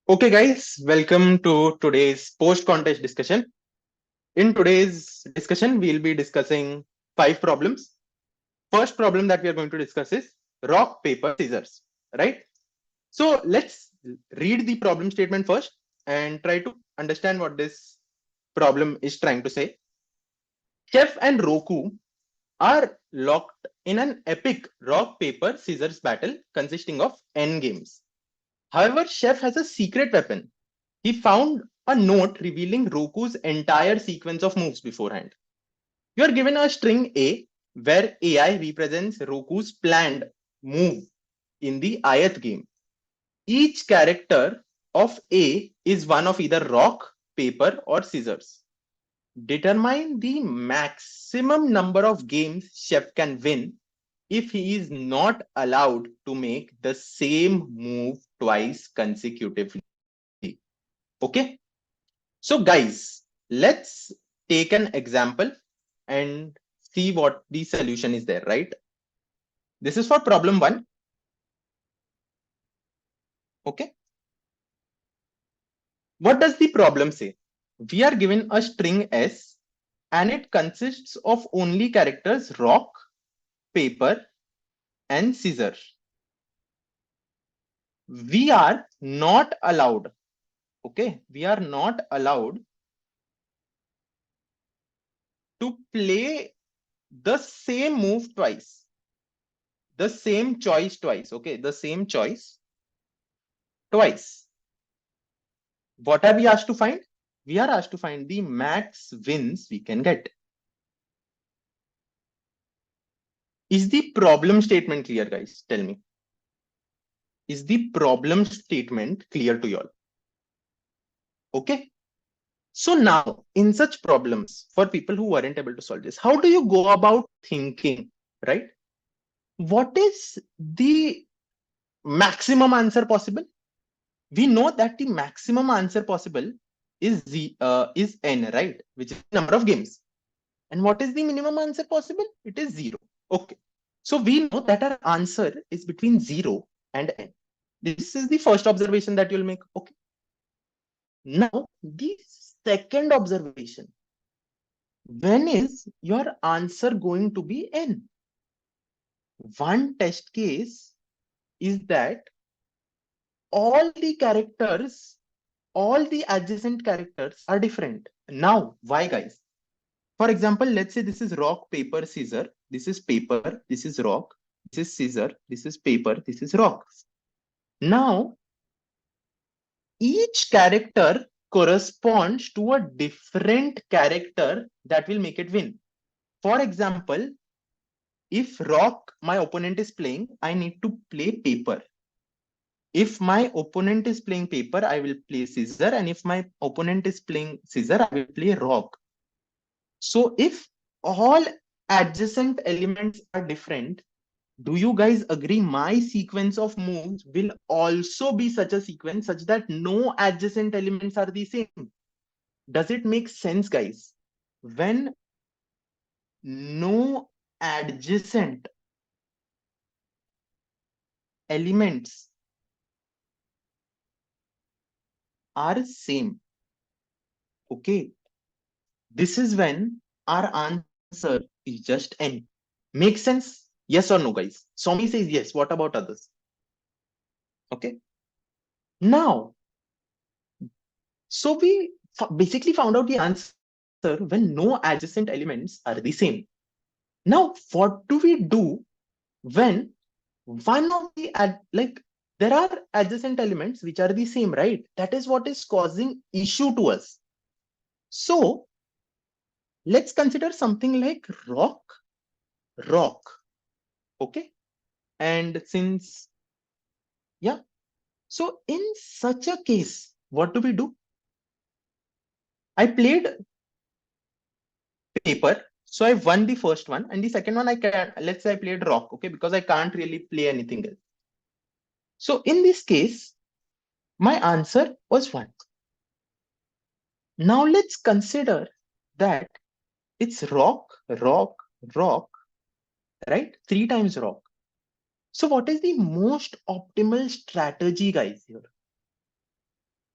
Okay, guys, welcome to today's post contest discussion. In today's discussion, we'll be discussing 5 problems. First problem that we are going to discuss is rock, paper, scissors, right? So let's read the problem statement first and try to understand what this problem is trying to say. Chef and Roku are locked in an epic rock, paper, scissors battle consisting of N games. However, Chef has a secret weapon. He found a note revealing Roku's entire sequence of moves beforehand. You are given a string A where AI represents Roku's planned move in the Ayat game. Each character of A is one of either rock, paper, or scissors. Determine the maximum number of games Chef can win if he is not allowed to make the same move twice consecutively. Okay? So, guys, let's take an example and see what the solution is there, right? This is for problem 1. Okay. What does the problem say? We are given a string S and it consists of only characters rock, paper, and scissor. We are not allowed, okay? We are not allowed to play the same move twice, the same choice twice, okay? The same choice twice. What are we asked to find? We are asked to find the max wins we can get. Is the problem statement clear, guys? Tell me. Is the problem statement clear to you all? Okay. So now, in such problems, for people who weren't able to solve this, how do you go about thinking, right? What is the maximum answer possible? We know that the maximum answer possible is n, right? Which is the number of games. And what is the minimum answer possible? It is 0. Okay. So we know that our answer is between 0 and n. This is the first observation that you'll make. Okay. Now, the second observation. When is your answer going to be n? One test case is that all the characters, all the adjacent characters are different. Now, why, guys? For example, let's say this is rock, paper, scissor. This is paper, this is rock, this is scissor, this is paper, this is rock. Now, each character corresponds to a different character that will make it win. For example, if rock my opponent is playing, I need to play paper. If my opponent is playing paper, I will play scissor. And if my opponent is playing scissor, I will play rock. So if all adjacent elements are different, do you guys agree my sequence of moves will also be such a sequence such that no adjacent elements are the same? Does it make sense, guys? When no adjacent elements are same, okay, this is when our answer is just n. Makes sense? Yes or no, guys? Somi says yes. What about others? Okay. Now, so we basically found out the answer when no adjacent elements are the same. Now, what do we do when one of the there are adjacent elements which are the same, right? That is what is causing issue to us. So let's consider something like rock. Okay. And since, yeah, so in such a case, what do? I played paper. So I won the first one, and the second one I can, let's say I played rock, okay, because I can't really play anything else. So in this case, my answer was 1. Now let's consider that it's rock, right? 3 times rock. So what is the most optimal strategy, guys, here?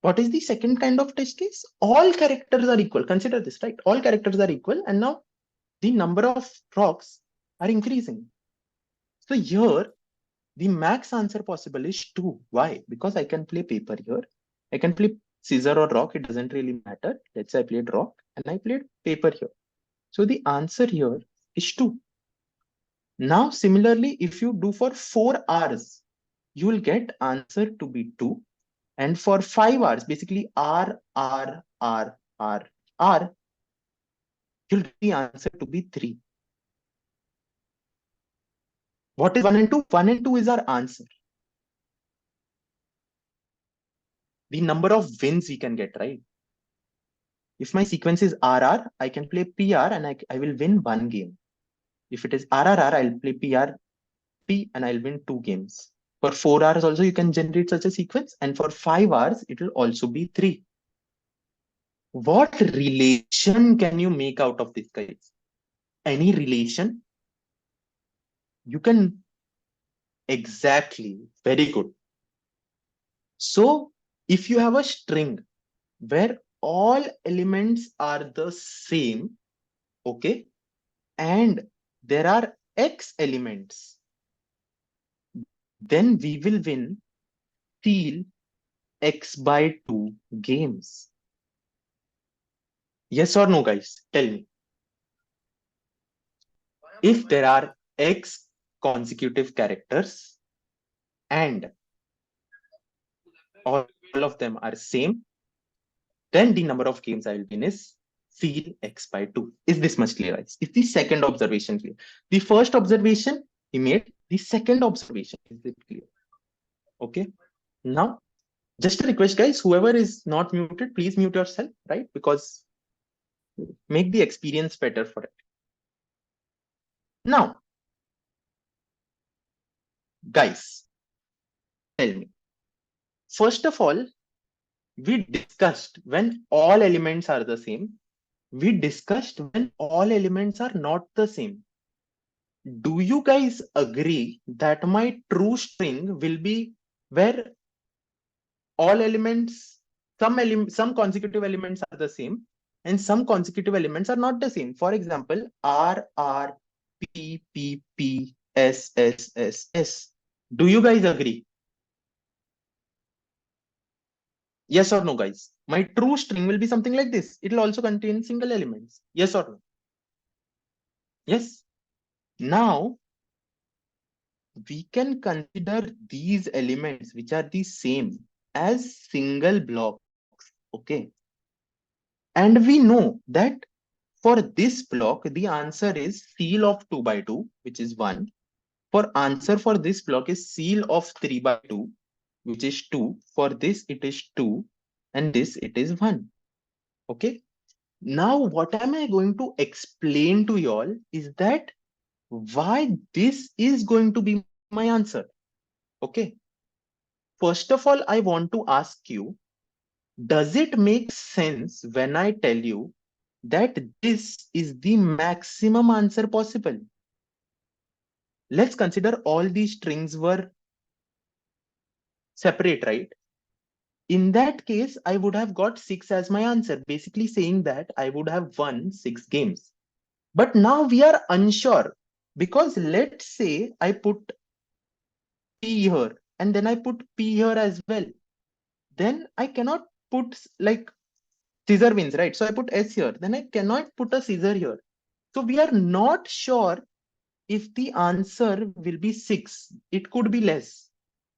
What is the second kind of test case? All characters are equal. Consider this, right? All characters are equal, and now the number of rocks are increasing. So here, the max answer possible is 2. Why? Because I can play paper here. I can play scissor or rock. It doesn't really matter. Let's say I played rock and I played paper here. So the answer here is 2. Now, similarly, if you do for 4 hours, you will get answer to be 2. And for 5 hours, basically R, you'll get the answer to be 3. What is 1 and 2? 1 and 2 is our answer. The number of wins we can get, right? If my sequence is RR, I can play PR and I will win 1 game. If it is RRR, I'll play PRP and I'll win 2 games. For 4 hours also, you can generate such a sequence. And for 5 hours, it will also be 3. What relation can you make out of this, guys? Any relation? You can. Exactly. Very good. So if you have a string where all elements are the same, okay, and there are X elements, then we will win till X by 2 games. Yes or no, guys? Tell me. If there are X consecutive characters and all of them are same, then the number of games I will win is ceil X by 2. Is this much clear, guys? Is the second observation clear? The first observation he made, the second observation, is it clear? Okay. Now, just a request, guys, whoever is not muted, please mute yourself, right? Because make the experience better for it. Now, guys, tell me. First of all, we discussed when all elements are the same. We discussed when all elements are not the same. Do you guys agree that my true string will be where all elements, some consecutive elements are the same and some consecutive elements are not the same? For example, R, P, S. Do you guys agree? Yes or no, guys? My true string will be something like this. It will also contain single elements. Yes or no? Yes. Now, we can consider these elements which are the same as single blocks. Okay. And we know that for this block, the answer is ceil of 2 by 2, which is 1. For answer for this block is ceil of 3 by 2, which is 2. For this, it is 2. And this, it is 1. Okay. Now, what am I going to explain to y'all is that why this is going to be my answer. Okay. First of all, I want to ask you, does it make sense when I tell you that this is the maximum answer possible? Let's consider all these strings were separate, right? In that case, I would have got 6 as my answer, basically saying that I would have won 6 games. But now we are unsure because let's say I put P here and then I put P here as well. Then I cannot put like scissor wins, right? So I put S here. Then I cannot put a scissor here. So we are not sure if the answer will be 6. It could be less.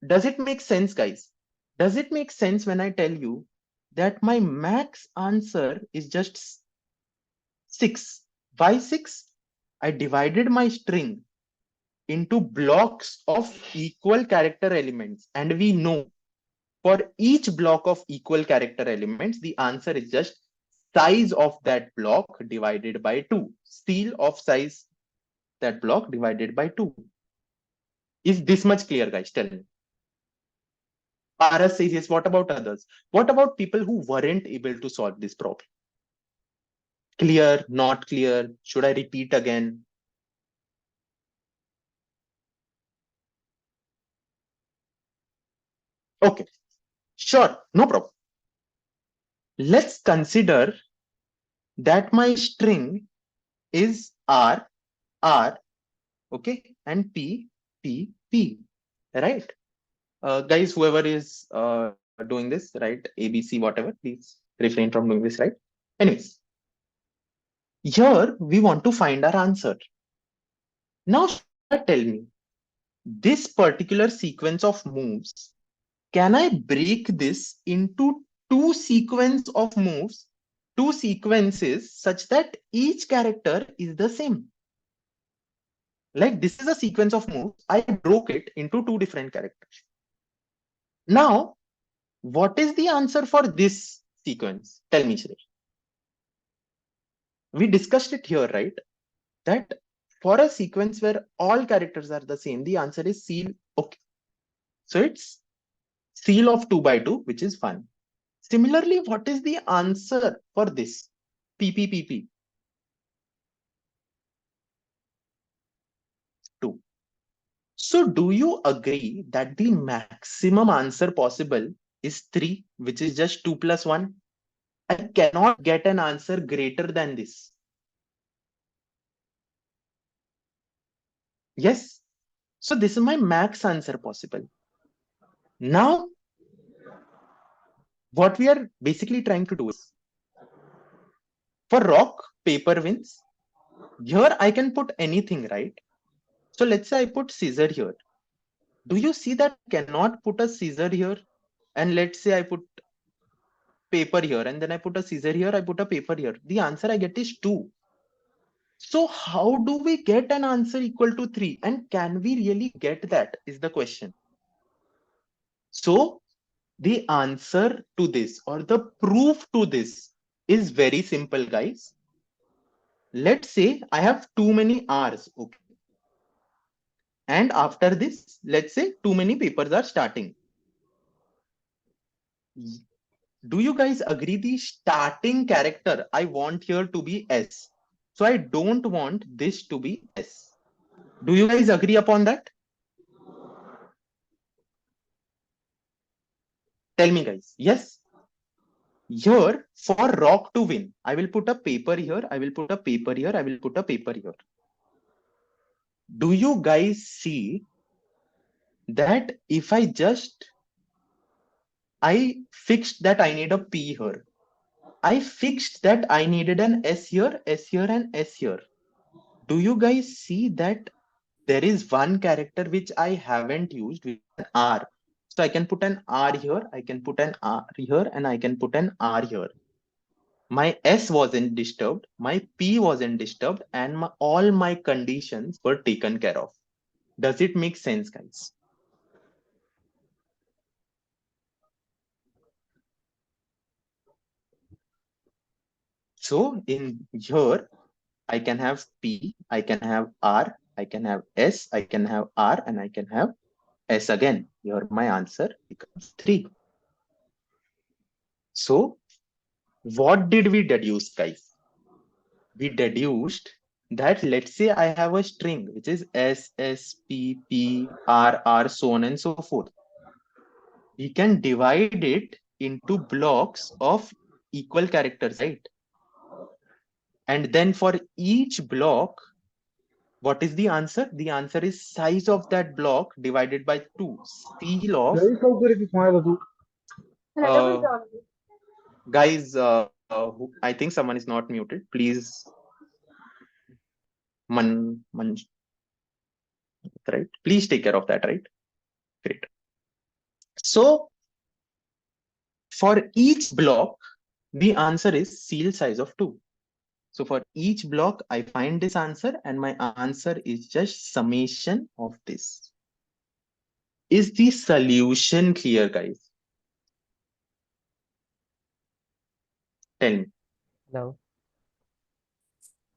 Does it make sense, guys? Does it make sense when I tell you that my max answer is just 6? Why 6? I divided my string into blocks of equal character elements. And we know for each block of equal character elements, the answer is just size of that block divided by 2. Ceil of size that block divided by 2. Is this much clear, guys? Tell me. Paras says yes. What about others? What about people who weren't able to solve this problem? Clear, not clear? Should I repeat again? Okay, sure, no problem. Let's consider that my string is R, okay, and P, right? Guys, whoever is doing this, right? ABC, whatever, please refrain from doing this, right? Anyways, here we want to find our answer. Now, Shreya, tell me, this particular sequence of moves, can I break this into two sequence of moves, two sequences such that each character is the same? Like this is a sequence of moves. I broke it into two different characters. Now, what is the answer for this sequence? Tell me, Shreya. We discussed it here, right? That for a sequence where all characters are the same, the answer is seal. Okay. So it's seal of 2 by 2, which is 1. Similarly, what is the answer for this? PPPP 2. So do you agree that the maximum answer possible is 3, which is just 2 plus 1? I cannot get an answer greater than this. Yes. So this is my max answer possible. Now, what we are basically trying to do is, for rock, paper wins. Here I can put anything, right? So let's say I put scissor here. Do you see that I cannot put a scissor here? And let's say I put paper here, and then I put a scissor here, I put a paper here. The answer I get is 2. So how do we get an answer equal to 3? And can we really get that is the question. So the answer to this, or the proof to this, is very simple, guys. Let's say I have too many R's, okay? And after this, let's say too many papers are starting. Do you guys agree the starting character I want here to be S? So I don't want this to be S. Do you guys agree upon that? Tell me, guys. Yes? Here, for rock to win, I will put a paper here, I will put a paper here, I will put a paper here. Do you guys see that if I fixed that I need a P here. I fixed that I needed an S here, and S here. Do you guys see that there is one character which I haven't used, which is an R. So I can put an R here, I can put an R here, and I can put an R here. My S wasn't disturbed, my P wasn't disturbed, and all my conditions were taken care of. Does it make sense, guys? So in here, I can have P, I can have R, I can have S, I can have R, and I can have S again. Here my answer becomes 3. So what did we deduce, guys? We deduced that let's say I have a string which is S, S, P, P, R, R, so on and so forth. We can divide it into blocks of equal characters, right? And then for each block, what is the answer? The answer is size of that block divided by 2. Seal of uh, guys, I think someone is not muted. Please, man, right? Please take care of that, right? Great. So for each block, the answer is seal size of 2. So for each block, I find this answer, and my answer is just summation of this. Is the solution clear, guys? Tell me. Hello.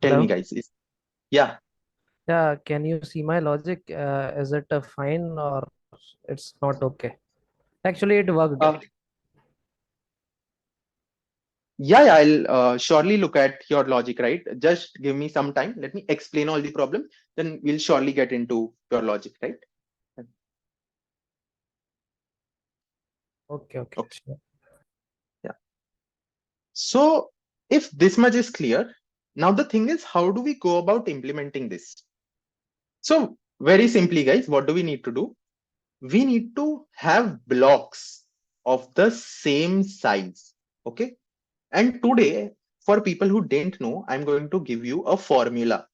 Tell me, Hello. guys. Yeah. Yeah, can you see my logic? Is it a fine or it's not okay? Actually, it worked. Uh, yeah, I'll surely look at your logic, right? Just give me some time. Let me explain all the problem. Then we'll surely get into your logic, right? Okay, okay. Okay. Sure. Yeah. So if this much is clear, now the thing is, how do we go about implementing this? So very simply, guys, what do we need to do? We need to have blocks of the same size. Okay. And today, for people who didn't know, I'm going to give you a formula.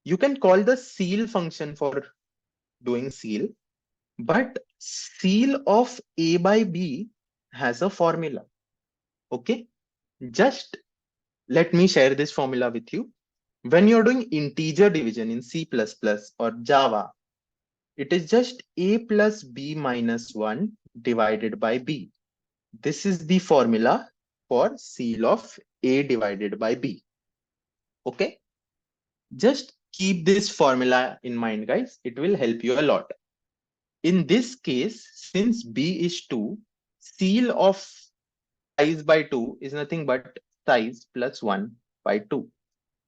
You can call the ceil function for doing ceil, but ceil of A by B has a formula. Okay. Just let me share this formula with you. When you're doing integer division in C++ or Java, it is just A plus B minus 1 divided by B. This is the formula for ceil of A divided by B. Okay. Just keep this formula in mind, guys. It will help you a lot. In this case, since B is 2, ceil of size by 2 is nothing but size plus 1 by 2.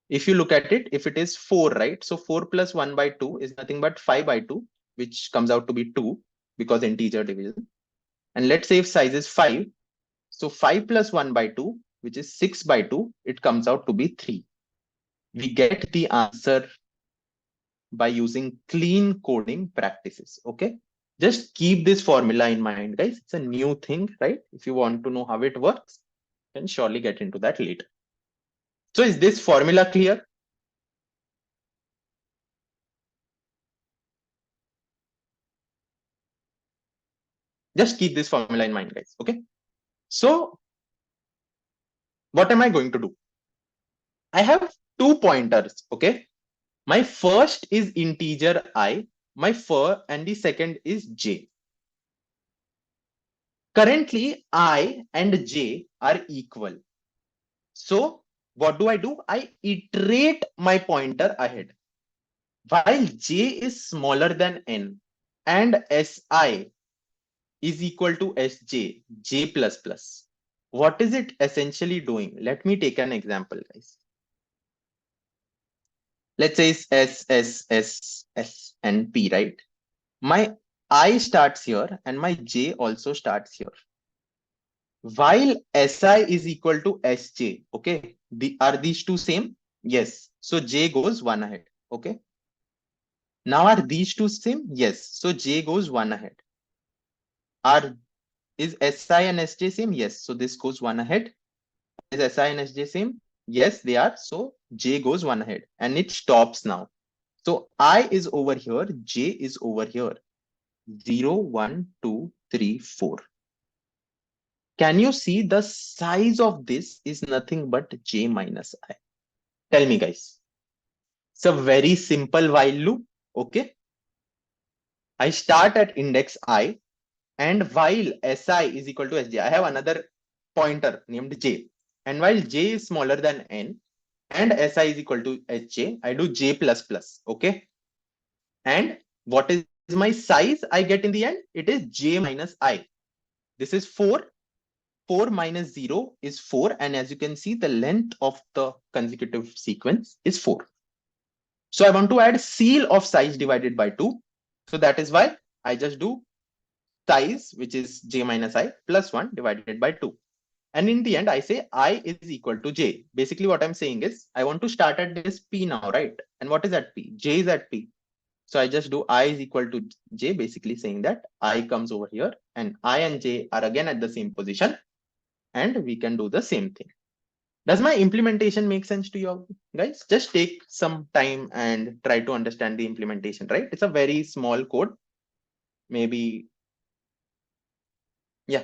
If you look at it, if it is 4, right? So 4 plus 1 by 2 is nothing but 5 by 2, which comes out to be 2 because integer division. And let's say if size is 5, so 5 plus 1 by 2, which is 6 by 2, it comes out to be 3. We get the answer by using clean coding practices. Okay. Just keep this formula in mind, guys. It's a new thing, right? If you want to know how it works, then surely get into that later. So is this formula clear? Just keep this formula in mind, guys. Okay. So what am I going to do? I have 2 pointers. Okay. My first is integer I, and the second is j. Currently, I and j are equal. So what do? I iterate my pointer ahead. While j is smaller than n and si is equal to sj, j plus plus. What is it essentially doing? Let me take an example, guys. Let's say it's S, S, S, S, and P, right? My I starts here and my J also starts here. While Si is equal to Sj, okay? Are these two same? Yes. So J goes one ahead, okay? Now are these two same? Yes. So J goes one ahead. Is Si and Sj same? Yes. So this goes one ahead. Is Si and Sj same? Yes, they are. So J goes one ahead and it stops now. So I is over here, J is over here. 0, 1, 2, 3, 4. Can you see the size of this is nothing but J minus I? Tell me, guys. It's a very simple while loop. Okay. I start at index I, and while Si is equal to Sj, I have another pointer named J. And while J is smaller than N and Si is equal to Sj, I do J plus plus. Okay. And what is my size I get in the end? It is J minus I. This is 4. 4 minus 0 is 4. And as you can see, the length of the consecutive sequence is 4. So I want to add ceil of size divided by 2. So that is why I just do size, which is j minus I, plus 1 divided by 2. And in the end, I say I is equal to j. Basically, what I'm saying is I want to start at this p now, right? And what is at p? J is at p. So I just do I is equal to j, basically saying that I comes over here and I and j are again at the same position. And we can do the same thing. Does my implementation make sense to you guys? Just take some time and try to understand the implementation, right? It's a very small code. Maybe, yeah.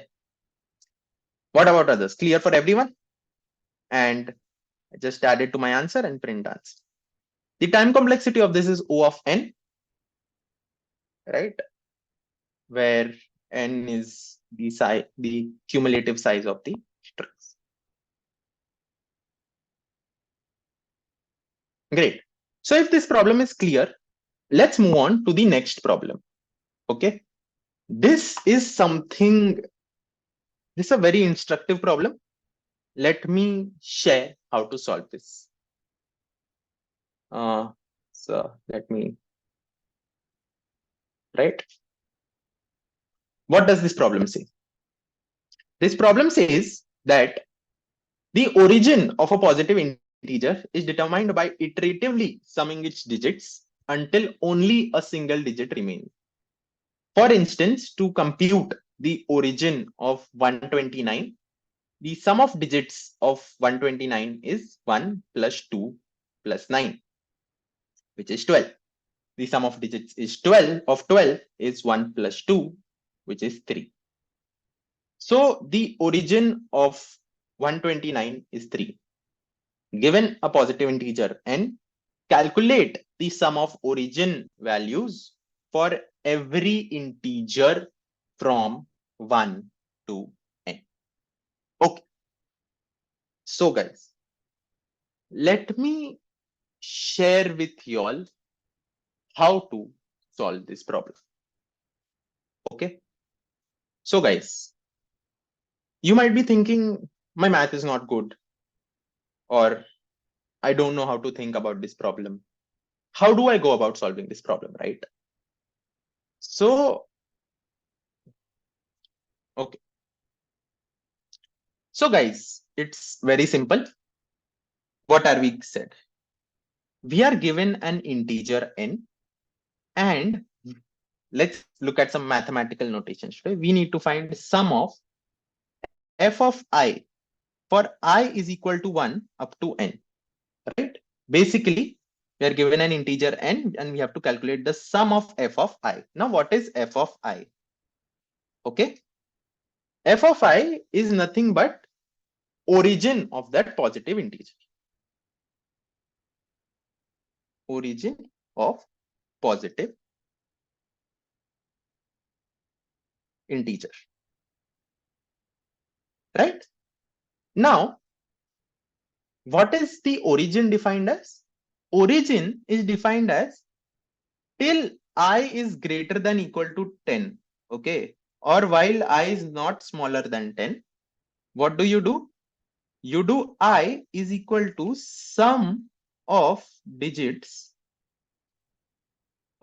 What about others? Clear for everyone? And I just add it to my answer and print answer. The time complexity of this is O of n, right? Where n is the size, the cumulative size of the strings. Great. So if this problem is clear, let's move on to the next problem. Okay. This is something, this is a very instructive problem. Let me share how to solve this. So let me, right? What does this problem say? This problem says that The origin of a positive integer is determined by iteratively summing its digits until only a single digit remains. For instance, to compute the origin of 129, the sum of digits of 129 is 1 plus 2 plus 9, which is 12. The sum of digits is 12 is 1 plus 2, which is 3. So the origin of 129 is 3. Given a positive integer n, calculate the sum of origin values for every integer from 1 to n. Okay, so guys, let me share with you all how to solve this problem. Okay, so guys, you might be thinking my math is not good, or I don't know how to think about this problem. How do I go about solving this problem, right? So, okay. So guys, it's very simple. What are we said? We are given an integer n, and let's look at some mathematical notations today. We need to find sum of f of I for I is equal to 1 up to n, right? Basically, we are given an integer n and we have to calculate the sum of f of I. Now, what is f of I? Okay. F of I is nothing but origin of that positive integer. Origin of positive integer, right? Now, what is the origin defined as? Origin is defined as till I is greater than equal to 10, okay? Or while I is not smaller than 10, what do? You do I is equal to sum of digits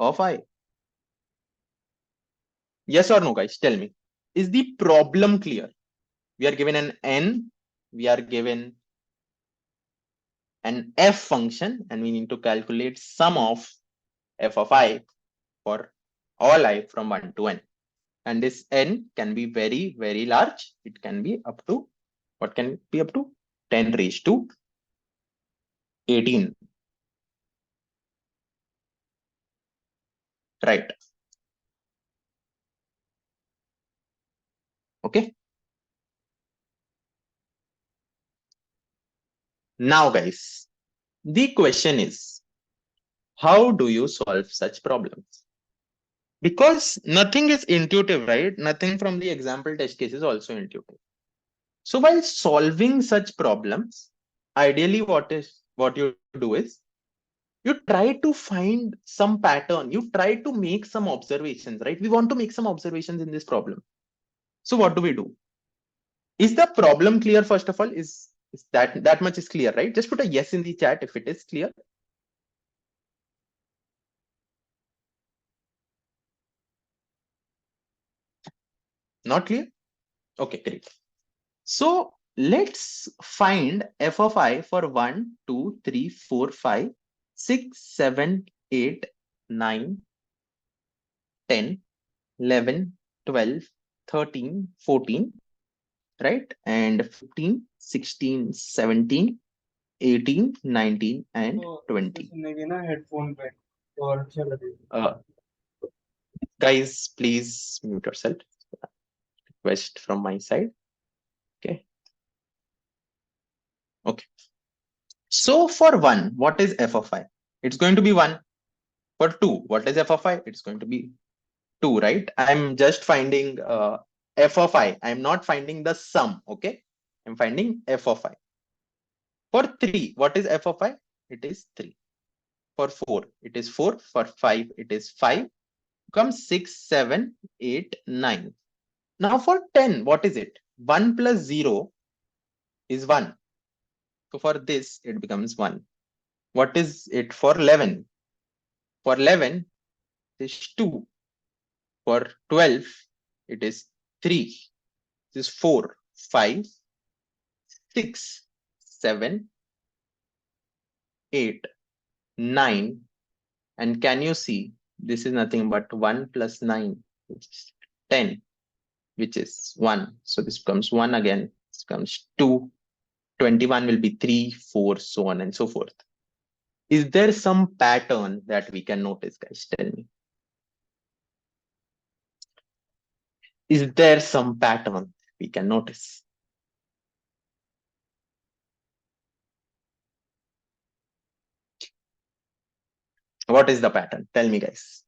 of I. Yes or no, guys? Tell me. Is the problem clear? We are given an n, we are given an f function, and we need to calculate sum of f of I for all I from 1 to n. And this n can be very, very large. It can be up to, what can it be up to? 10 raised to 18. Right. Okay. Now, guys, the question is, how do you solve such problems? Because nothing is intuitive, right? Nothing from the example test case is also intuitive. So while solving such problems, ideally what you do is you try to find some pattern. You try to make some observations, right? We want to make some observations in this problem. So what do? Is the problem clear? First of all, is that much is clear, right? Just put a yes in the chat if it is clear. Not clear? Okay, great. So let's find f of I for 1, 2, 3, 4, 5, 6, 7, 8, 9, 10, 11, 12, 13, 14, right? And 15, 16, 17, 18, 19, and 20. Uh, guys, please mute yourself. Request from my side. Okay. Okay. So for 1, what is f of I? It's going to be 1. For 2, what is f of I? It's going to be 2, right? I'm just finding f of I. I'm not finding the sum, okay? I'm finding f of I. For 3, what is f of I? It is 3. For 4, it is 4. For 5, it is 5. Comes 6, 7, 8, 9. Now for 10, what is it? 1 plus 0 is 1. So for this, it becomes 1. What is it for 11? For 11, it is 2. For 12, it is 3. This is 4, 5, 6. 7, 8, 9. And can you see this is nothing but 1 plus 9, which is 10, which is 1. So this becomes 1 again. This becomes 2. 21 will be 3, 4, so on and so forth. Is there some pattern that we can notice, guys? Tell me. Is there some pattern we can notice? What is the pattern? Tell me, guys.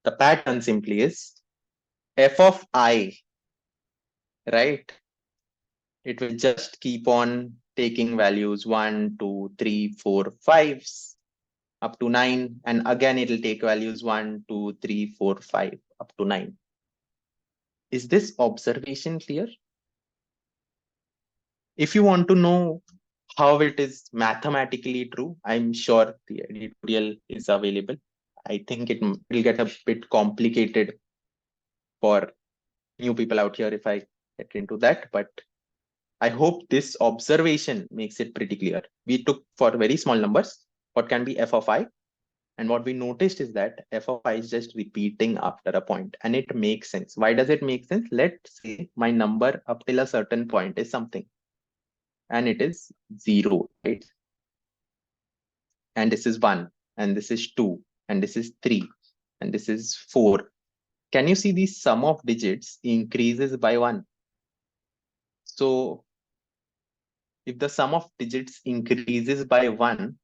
The pattern simply is f of I, right? It will just keep on taking values 1, 2, 3, 4, 5 up to 9. And again, it will take values 1, 2, 3, 4, 5 up to 9. Is this observation clear? If you want to know how it is mathematically true, I'm sure the editorial is available. I think it will get a bit complicated for new people out here if I get into that, but I hope this observation makes it pretty clear. We took for very small numbers what can be f of I, and what we noticed is that f of I is just repeating after a point, and it makes sense. Why does it make sense? Let's say my number up till a certain point is something, and it is 0, right? And this is 1, and this is 2, and this is 3, and this is 4. Can you see the sum of digits increases by 1? So if the sum of digits increases by 1,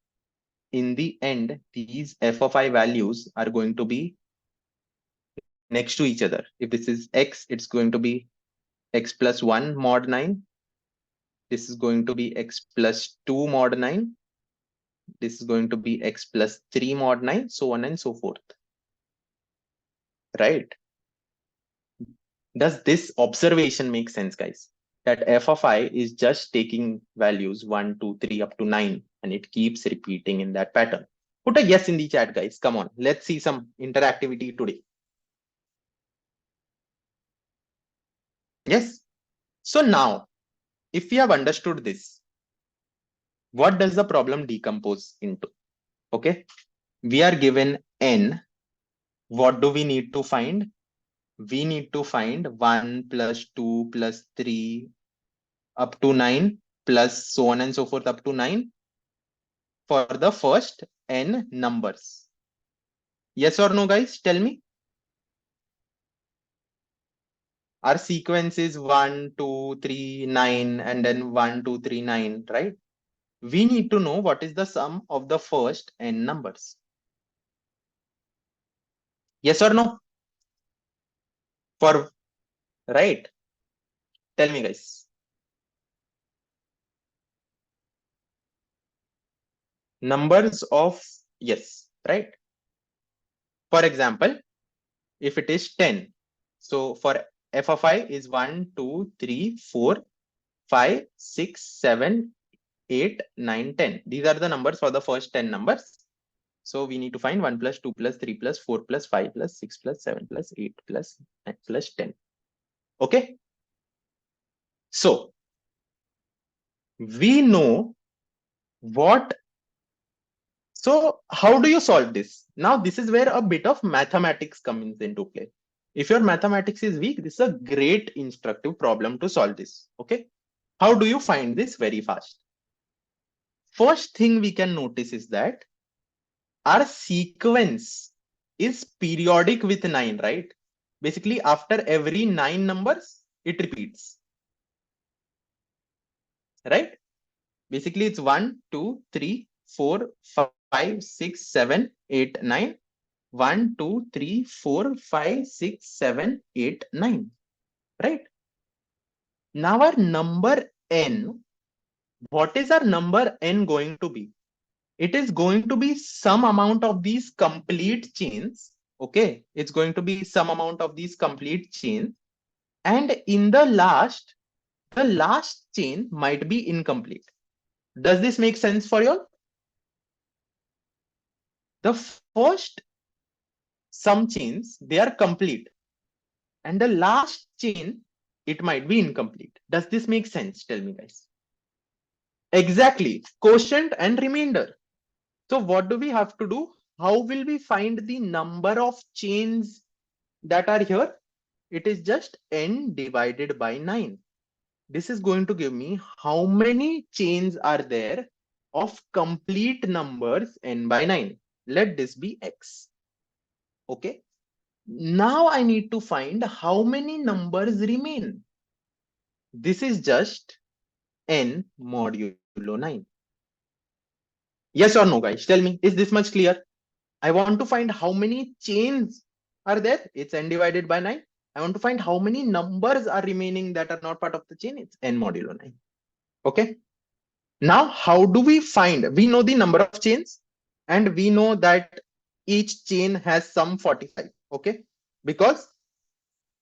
in the end, these f of I values are going to be next to each other. If this is x, it's going to be x plus 1 mod 9. This is going to be x plus 2 mod 9. This is going to be x plus 3 mod 9, so on and so forth. Right? Does this observation make sense, guys? That f of I is just taking values 1, 2, 3 up to 9, and it keeps repeating in that pattern. Put a yes in the chat, guys. Come on, let's see some interactivity today. Yes. So now, if we have understood this, what does the problem decompose into? Okay. We are given n. What do we need to find? We need to find 1 plus 2 plus 3 up to 9 plus so on and so forth up to 9 for the first n numbers. Yes or no, guys? Tell me. Our sequence is 1, 2, 3, 9, and then 1, 2, 3, 9, right? We need to know what is the sum of the first n numbers. Yes or no? For right? Tell me, guys. Numbers of yes, right? For example, if it is 10, so for f of I is 1, 2, 3, 4, 5, 6, 7, 8, 9, 10. These are the numbers for the first 10 numbers. So we need to find 1 plus 2 plus 3 plus 4 plus 5 plus 6 plus 7 plus 8 plus 9 plus 10. Okay. So we know what. So how do you solve this? Now, this is where a bit of mathematics comes into play. If your mathematics is weak, this is a great instructive problem to solve this. Okay. How do you find this very fast? First thing we can notice is that our sequence is periodic with 9, right? Basically, after every 9 numbers, it repeats. Right? Basically, it's 1, 2, 3, 4, 5, 6, 7, 8, 9. 1, 2, 3, 4, 5, 6, 7, 8, 9. Right? Now our number n, what is our number n going to be? It is going to be some amount of these complete chains. Okay, it's going to be some amount of these complete chains. And in the last chain might be incomplete. Does this make sense for you all? The first some chains, they are complete, and the last chain, it might be incomplete. Does this make sense? Tell me, guys. Exactly, quotient and remainder. So what do we have to do? How will we find the number of chains that are here? It is just n divided by 9. This is going to give me how many chains are there of complete numbers n by 9. Let this be x. Okay. Now I need to find how many numbers remain. This is just n modulo 9. Yes or no, guys? Tell me, is this much clear? I want to find how many chains are there. It's n divided by 9. I want to find how many numbers are remaining that are not part of the chain. It's n modulo 9. Okay. Now, how do we find? We know the number of chains, and we know that each chain has some 45. Okay. Because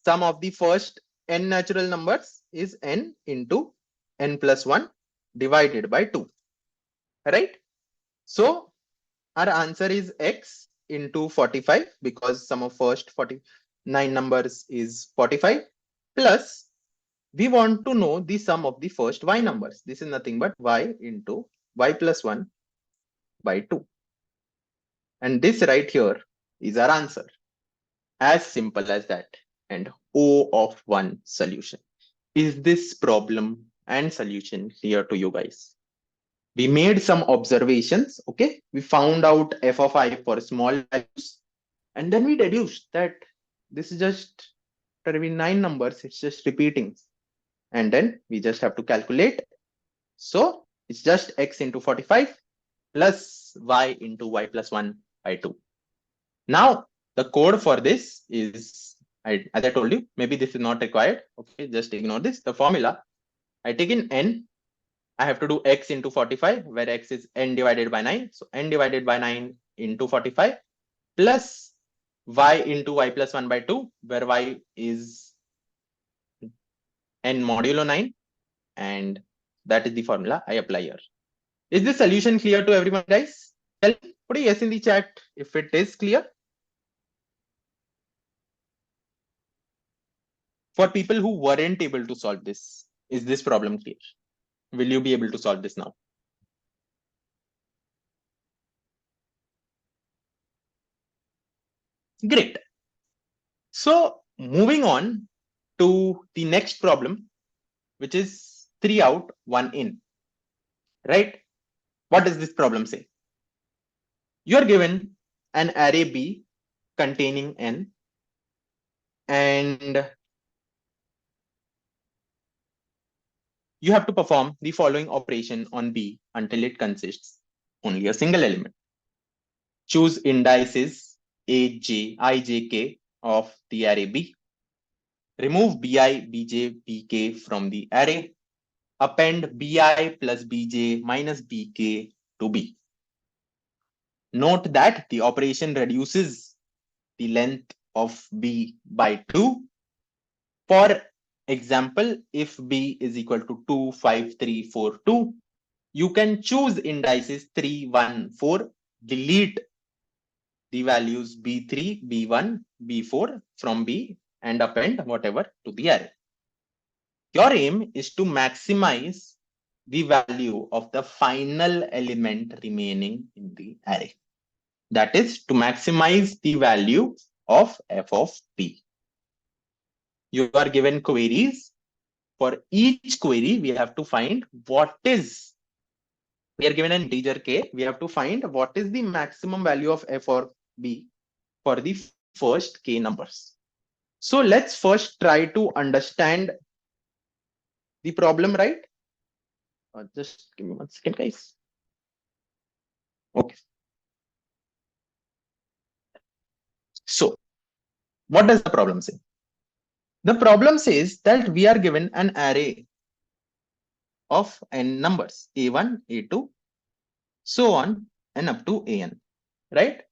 sum of the first n natural numbers is n into n plus 1 divided by 2. Right. So our answer is x into 45, because sum of first 49 numbers is 45, plus we want to know the sum of the first y numbers. This is nothing but y into y plus 1 by 2. And this right here is our answer. As simple as that. And O of 1 solution. Is this problem and solution clear to you guys? We made some observations. Okay. We found out f of I for small values. And then we deduced that this is just, there will be 9 numbers. It's just repeating. And then we just have to calculate. So it's just x into 45 plus y into y plus 1 by 2. Now, the code for this is, as I told you, maybe this is not required. Okay, just ignore this. The formula, I take in n, I have to do x into 45, where x is n divided by 9. So n divided by 9 into 45 plus y into y plus 1 by 2, where y is n modulo 9. And that is the formula I apply here. Is this solution clear to everyone, guys? Tell me, put a yes in the chat if it is clear. For people who weren't able to solve this, is this problem clear? Will you be able to solve this now? Great. So moving on to the next problem, which is 3 out, 1 in. Right? What does this problem say? You are given an array B containing n, and you have to perform the following operation on B until it consists only a single element. Choose indices A, J, I, J, K of the array B. Remove Bi, Bj, Bk from the array. Append Bi plus Bj minus Bk to B. Note that the operation reduces the length of B by 2. For example, if B is equal to 2, 5, 3, 4, 2, you can choose indices 3, 1, 4, delete the values B3, B1, B4 from B and append whatever to the array. Your aim is to maximize the value of the final element remaining in the array. That is to maximize the value of f of p. You are given queries. For each query, we have to find what is, we are given an integer k, we have to find what is the maximum value of f or b for the first k numbers. So let's first try to understand the problem, right? Just give me 1 second, guys. Okay. So what does the problem say? The problem says that we are given an array of n numbers, a1, a2, so on and up to an, right?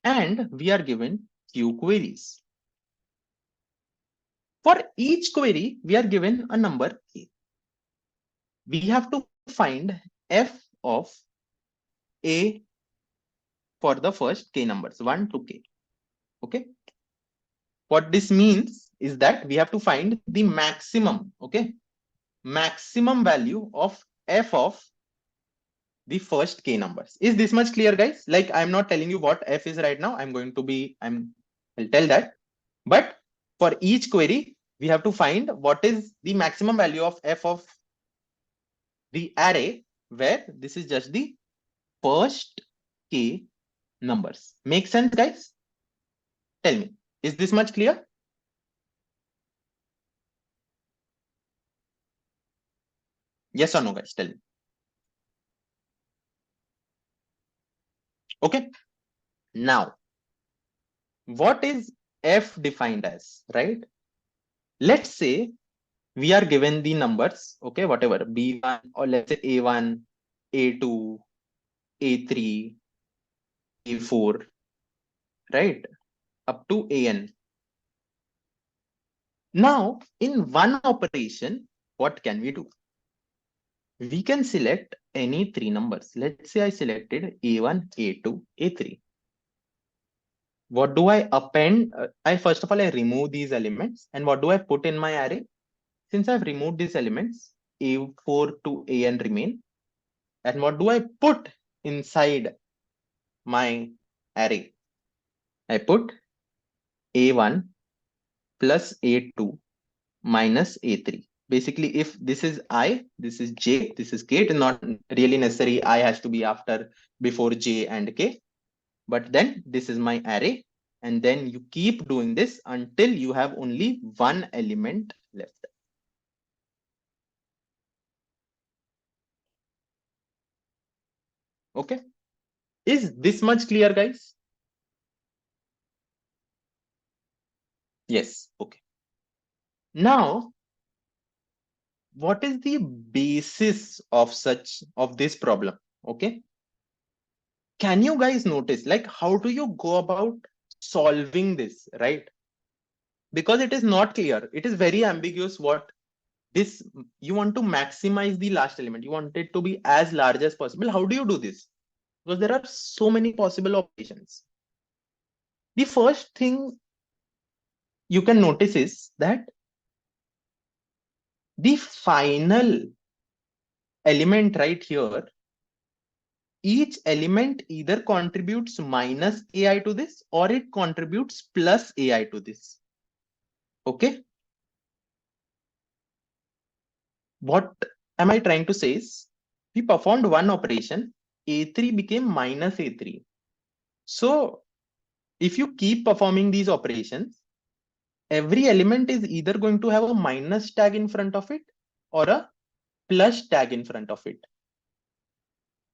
And we are given few queries. For each query, we are given a number a. We have to find f of a for the first k numbers, 1 to k. Okay. What this means is that we have to find the maximum, okay, maximum value of f of the first k numbers. Is this much clear, guys? Like, I'm not telling you what f is right now. I'll tell that. But for each query, we have to find what is the maximum value of f of the array, where this is just the first k numbers. Make sense, guys? Tell me, is this much clear? Yes or no, guys? Tell me. Okay. Now, what is f defined as, right? Let's say we are given the numbers, okay, whatever, b1, or let's say a1, a2, a3, a4, right, up to an. Now, in one operation, what can we do? We can select any three numbers. Let's say I selected a1, a2, a3. What do I append? I first of all, I remove these elements. And what do I put in my array? Since I've removed these elements, a4 to an remain. And what do I put inside my array? I put a1 plus a2 minus a3. Basically, if this is I, this is j, this is k. It is not really necessary I has to be after, before j and k. But then this is my array. And then you keep doing this until you have only one element left. Okay. Is this much clear, guys? Yes. Okay. Now, what is the basis of this problem? Okay. Can you guys notice, like, how do you go about solving this, right? Because it is not clear. It is very ambiguous. What this, you want to maximize the last element. You want it to be as large as possible. How do you do this? Because there are so many possible operations. The first thing you can notice is that the final element right here, each element either contributes minus ai to this, or it contributes plus ai to this. Okay. What am I trying to say is, we performed one operation, a3 became minus a3. So if you keep performing these operations, every element is either going to have a minus tag in front of it or a plus tag in front of it.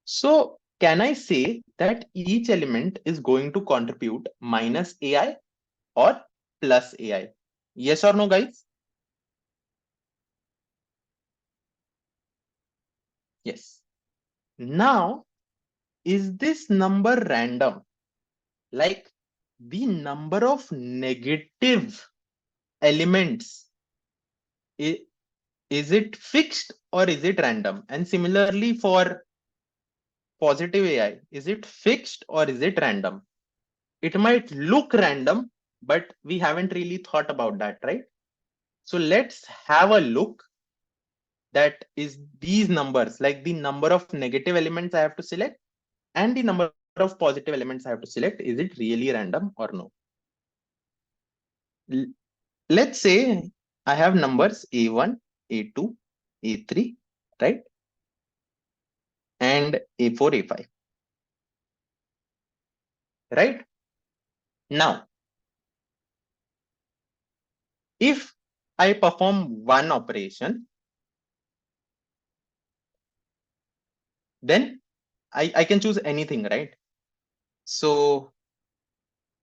So can I say that each element is going to contribute minus ai or plus ai? Yes or no, guys? Yes. Now, is this number random? Like, the number of negative elements, is it fixed or is it random? And similarly for positive AI, is it fixed or is it random? It might look random, but we haven't really thought about that, right? So let's have a look. That is these numbers, like the number of negative elements I have to select and the number of positive elements I have to select. Is it really random or no? Let's say I have numbers a1, a2, a3, right? And a4, a5, right? Now, if I perform one operation, then I can choose anything, right? So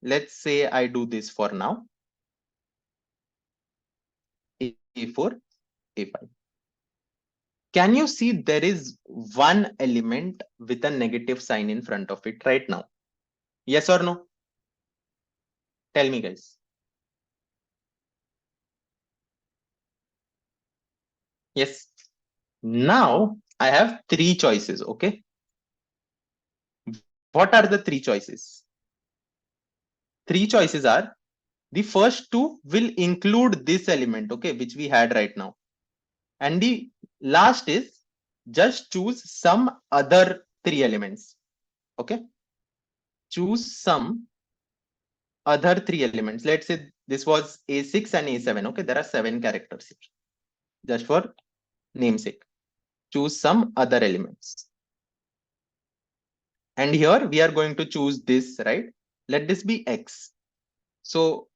let's say I do this for now, a4, a5. Can you see there is one element with a negative sign in front of it right now? Yes or no? Tell me, guys. Yes. Now I have three choices, okay? What are the three choices? three choices are, the first two will include this element, okay, which we had right now. And the last is just choose some other three elements. Okay. Choose some other three elements. Let's say this was A6 and A7. Okay. There are 7 characters here. Just for namesake. Choose some other elements. And here we are going to choose this, right? Let this be X. So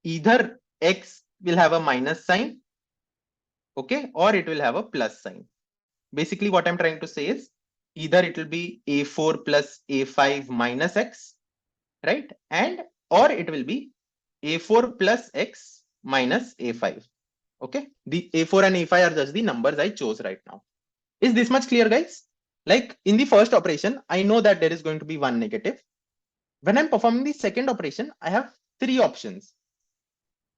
either X will have a minus sign, okay, or it will have a plus sign. Basically, what I'm trying to say is either it will be A4 plus A5 minus X, right? And or it will be A4 plus X minus A5. Okay. The A4 and A5 are just the numbers I chose right now. Is this much clear, guys? Like in the first operation, I know that there is going to be one negative. When I'm performing the second operation, I have 3 options.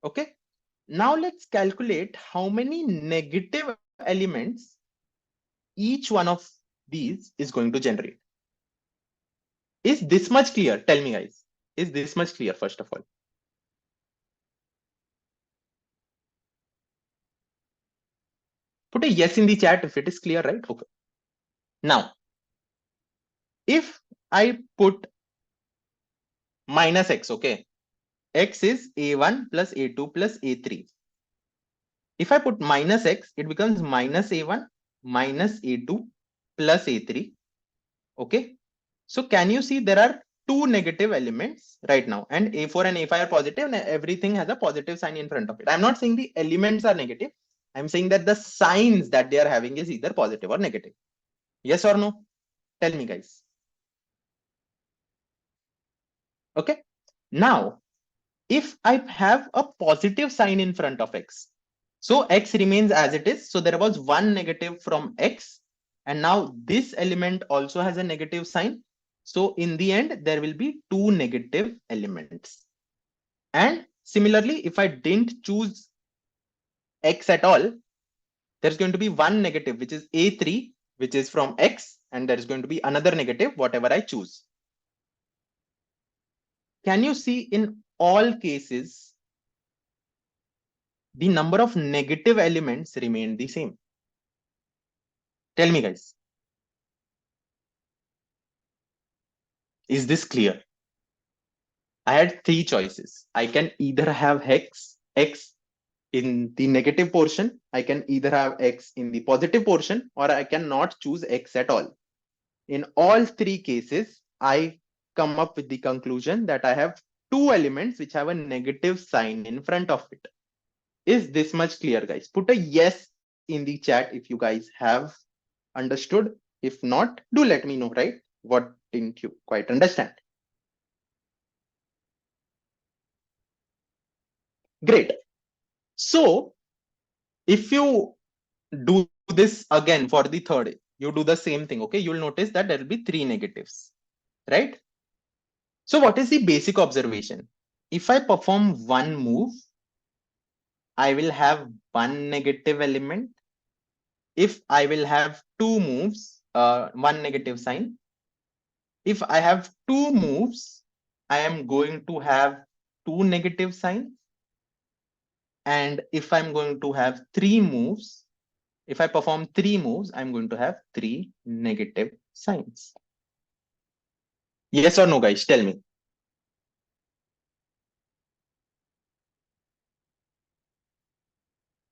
Okay. Now let's calculate how many negative elements each one of these is going to generate. Is this much clear? Tell me, guys. Is this much clear, first of all? Put a yes in the chat if it is clear, right? Okay. Now, if I put minus X, okay, X is A1 plus A2 plus A3. If I put minus X, it becomes minus A1 minus A2 plus A3. Okay. So can you see there are 2 negative elements right now, and A4 and A5 are positive, and everything has a positive sign in front of it. I'm not saying the elements are negative. I'm saying that the signs that they are having is either positive or negative. Yes or no? Tell me, guys. Okay. Now, if I have a positive sign in front of X, so X remains as it is. So there was one negative from X, and now this element also has a negative sign. So in the end, there will be 2 negative elements. And similarly, if I didn't choose X at all, there's going to be one negative, which is A3, which is from X, and there's going to be another negative, whatever I choose. Can you see in all cases, the number of negative elements remain the same? Tell me, guys. Is this clear? I had 3 choices. I can either have X in the negative portion, I can either have X in the positive portion, or I cannot choose X at all. In all 3 cases, I come up with the conclusion that I have 2 elements which have a negative sign in front of it. Is this much clear, guys? Put a yes in the chat if you guys have understood. If not, do let me know, right? What didn't you quite understand? Great. So if you do this again for the third, you do the same thing. Okay. You'll notice that there will be 3 negatives, right? So what is the basic observation? If I perform one move, I will have one negative element. If I will have 2 moves, one negative sign. If I have 2 moves, I am going to have 2 negative signs. And if I'm going to have 3 moves, if I perform 3 moves, I'm going to have 3 negative signs. Yes or no, guys? Tell me.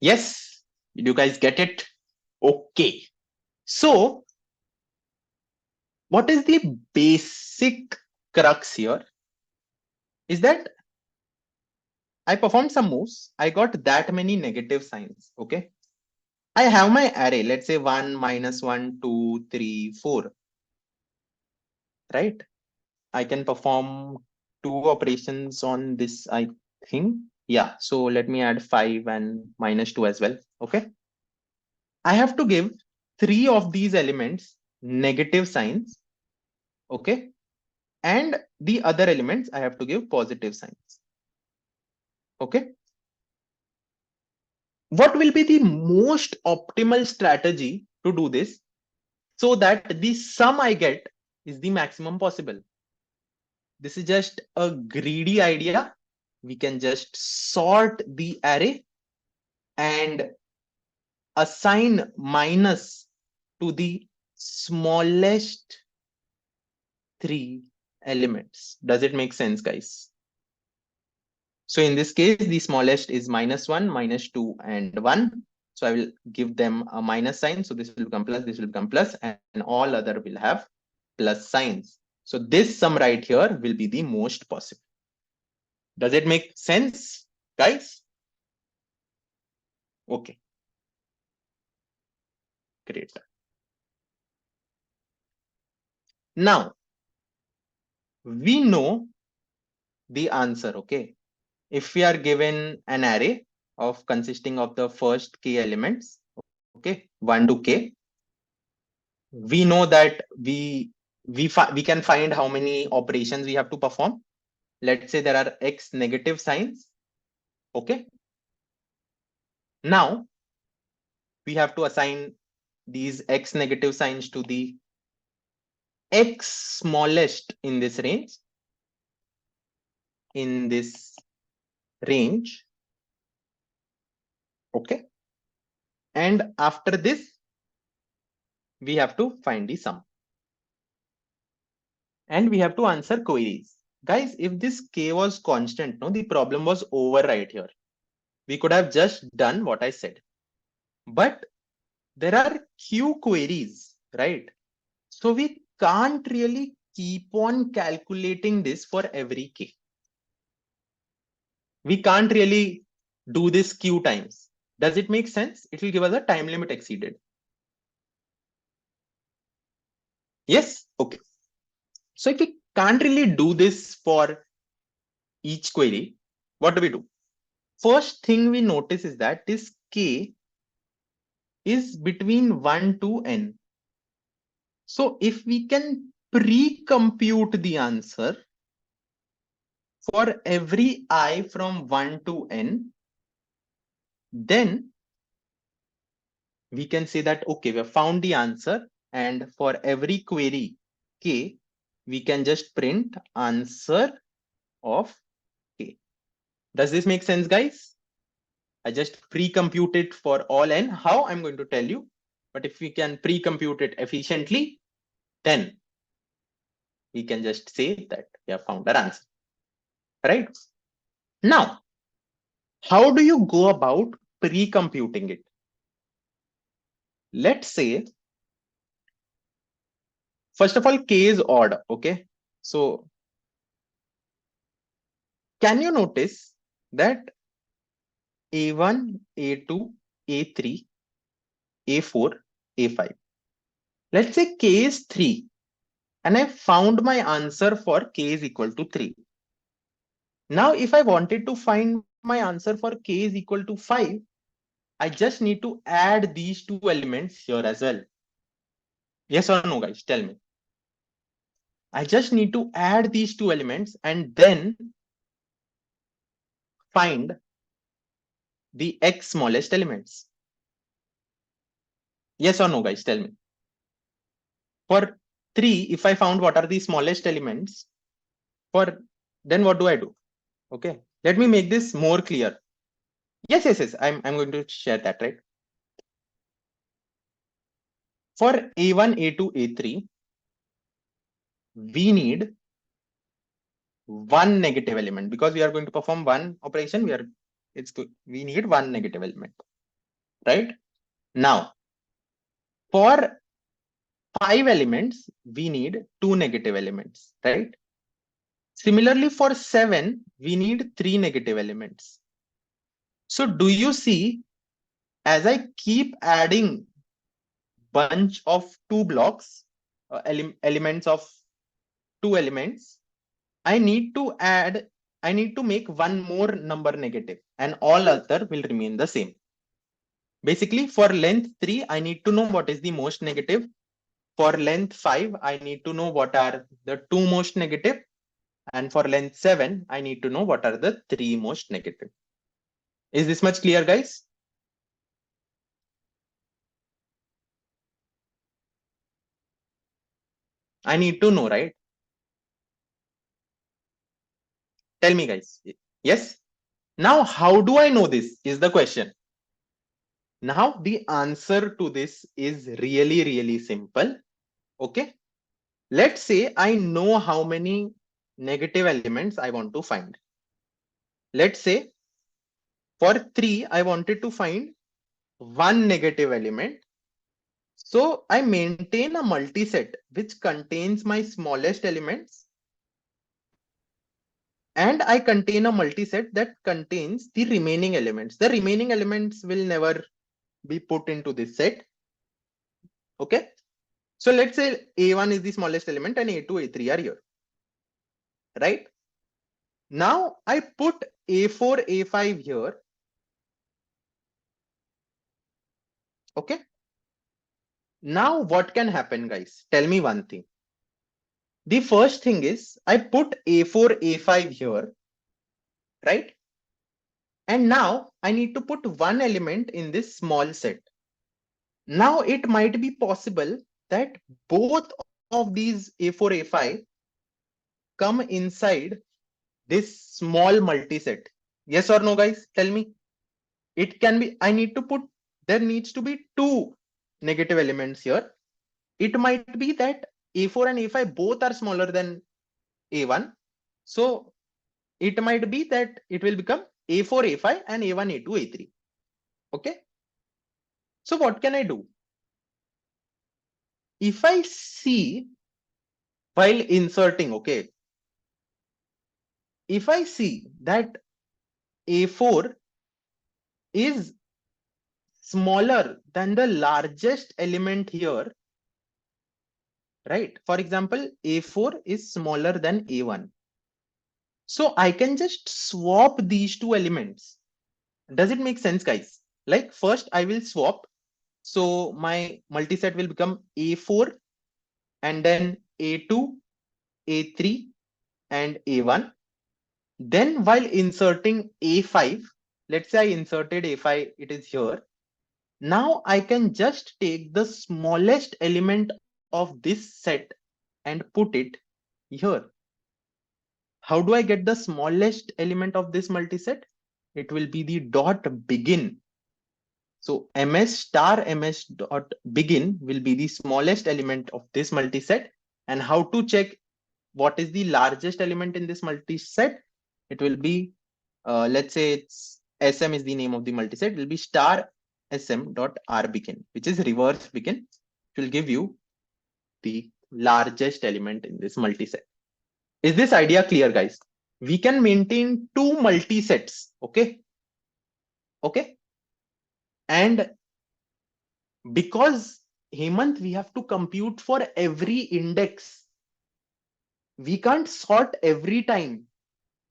Yes? Did you guys get it? Okay. So, what is the basic crux here? Is that I performed some moves. I got that many negative signs. Okay. I have my array. Let's say 1, -1, 2, 3, 4. Right? I can perform 2 operations on this, I think. Yeah. So let me add 5 and -2 as well. Okay. I have to give 3 of these elements negative signs. Okay. And the other elements I have to give positive signs. Okay. What will be the most optimal strategy to do this so that the sum I get is the maximum possible? This is just a greedy idea. We can just sort the array and assign minus to the smallest 3 elements. Does it make sense, guys? So in this case, the smallest is -1, -2, and 1. So I will give them a minus sign. So this will become plus, this will become plus, and all other will have plus signs. So this sum right here will be the most possible. Does it make sense, guys? Okay, great. Now, we know the answer, okay? If we are given an array of consisting of the first k elements, okay, 1 to k, we know that we can find how many operations we have to perform. Let's say there are x negative signs, okay? Now, we have to assign these x negative signs to the x smallest in this range, okay? And after this, we have to find the sum. And we have to answer queries. Guys, if this k was constant, no, the problem was over right here. We could have just done what I said. But there are q queries, right? So we can't really keep on calculating this for every k. We can't really do this q times. Does it make sense? It will give us a time limit exceeded. Yes? Okay. So if we can't really do this for each query, what do? First thing we notice is that this k is between 1 to n. So if we can pre-compute the answer for every I from 1 to n, then we can say that, okay, we have found the answer, and for every query k, we can just print answer of k. Does this make sense, guys? I just pre-compute it for all n. How? I'm going to tell you. But if we can pre-compute it efficiently, then we can just say that we have found our answer. Right? Now, how do you go about pre-computing it? Let's say, first of all, k is odd. Okay. So, can you notice that A1, A2, A3, A4, A5? Let's say k is 3, and I found my answer for k is equal to 3. Now, if I wanted to find my answer for k is equal to 5, I just need to add these two elements here as well. Yes or no, guys? Tell me. I just need to add these two elements and then find the x smallest elements. Yes or no, guys? Tell me. For 3, if I found what are the smallest elements, then what do? Okay. Let me make this more clear. Yes. I'm going to share that, right? For A1, A2, A3, we need one negative element because we are going to perform one operation. We need one negative element, right? Now, for 5 elements, we need 2 negative elements, right? Similarly, for 7, we need 3 negative elements. So do you see, as I keep adding bunch of 2 blocks, elements of 2 elements, I need to make one more number negative and all other will remain the same. Basically, for length 3, I need to know what is the most negative. For length 5, I need to know what are the 2 most negative. And for length 7, I need to know what are the 3 most negative. Is this much clear, guys? I need to know, right? Tell me, guys. Yes. Now, how do I know this is the question. Now, the answer to this is really, really simple. Okay. Let's say I know how many negative elements I want to find. Let's say for 3, I wanted to find one negative element. So I maintain a multiset which contains my smallest elements, and I contain a multiset that contains the remaining elements. The remaining elements will never be put into this set. Okay. So let's say A1 is the smallest element and A2, A3 are here. Right? Now I put A4, A5 here. Okay. Now what can happen, guys? Tell me one thing. The first thing is I put A4, A5 here. Right? And now I need to put one element in this small set. Now it might be possible that both of these A4, A5 come inside this small multiset. Yes or no, guys? Tell me. It can be, I need to put, there needs to be two negative elements here. It might be that A4 and A5 both are smaller than A1. So it might be that it will become A4, A5 and A1, A2, A3. Okay. So what can I do? If I see while inserting, okay, if I see that A4 is smaller than the largest element here, right? For example, A4 is smaller than A1. So I can just swap these two elements. Does it make sense, guys? Like first I will swap. So my multiset will become A4 and then A2, A3 and A1. Then while inserting A5, let's say I inserted A5, it is here. Now I can just take the smallest element of this set and put it here. How do I get the smallest element of this multiset? It will be the dot begin. So ms star ms dot begin will be the smallest element of this multiset. And how to check what is the largest element in this multiset? It will be, let's say it's sm is the name of the multiset. It will be star sm dot r begin, which is reverse begin. It will give you the largest element in this multiset. Is this idea clear, guys? We can maintain two multisets. Okay. Okay. And because Hemant, we have to compute for every index. We can't sort every time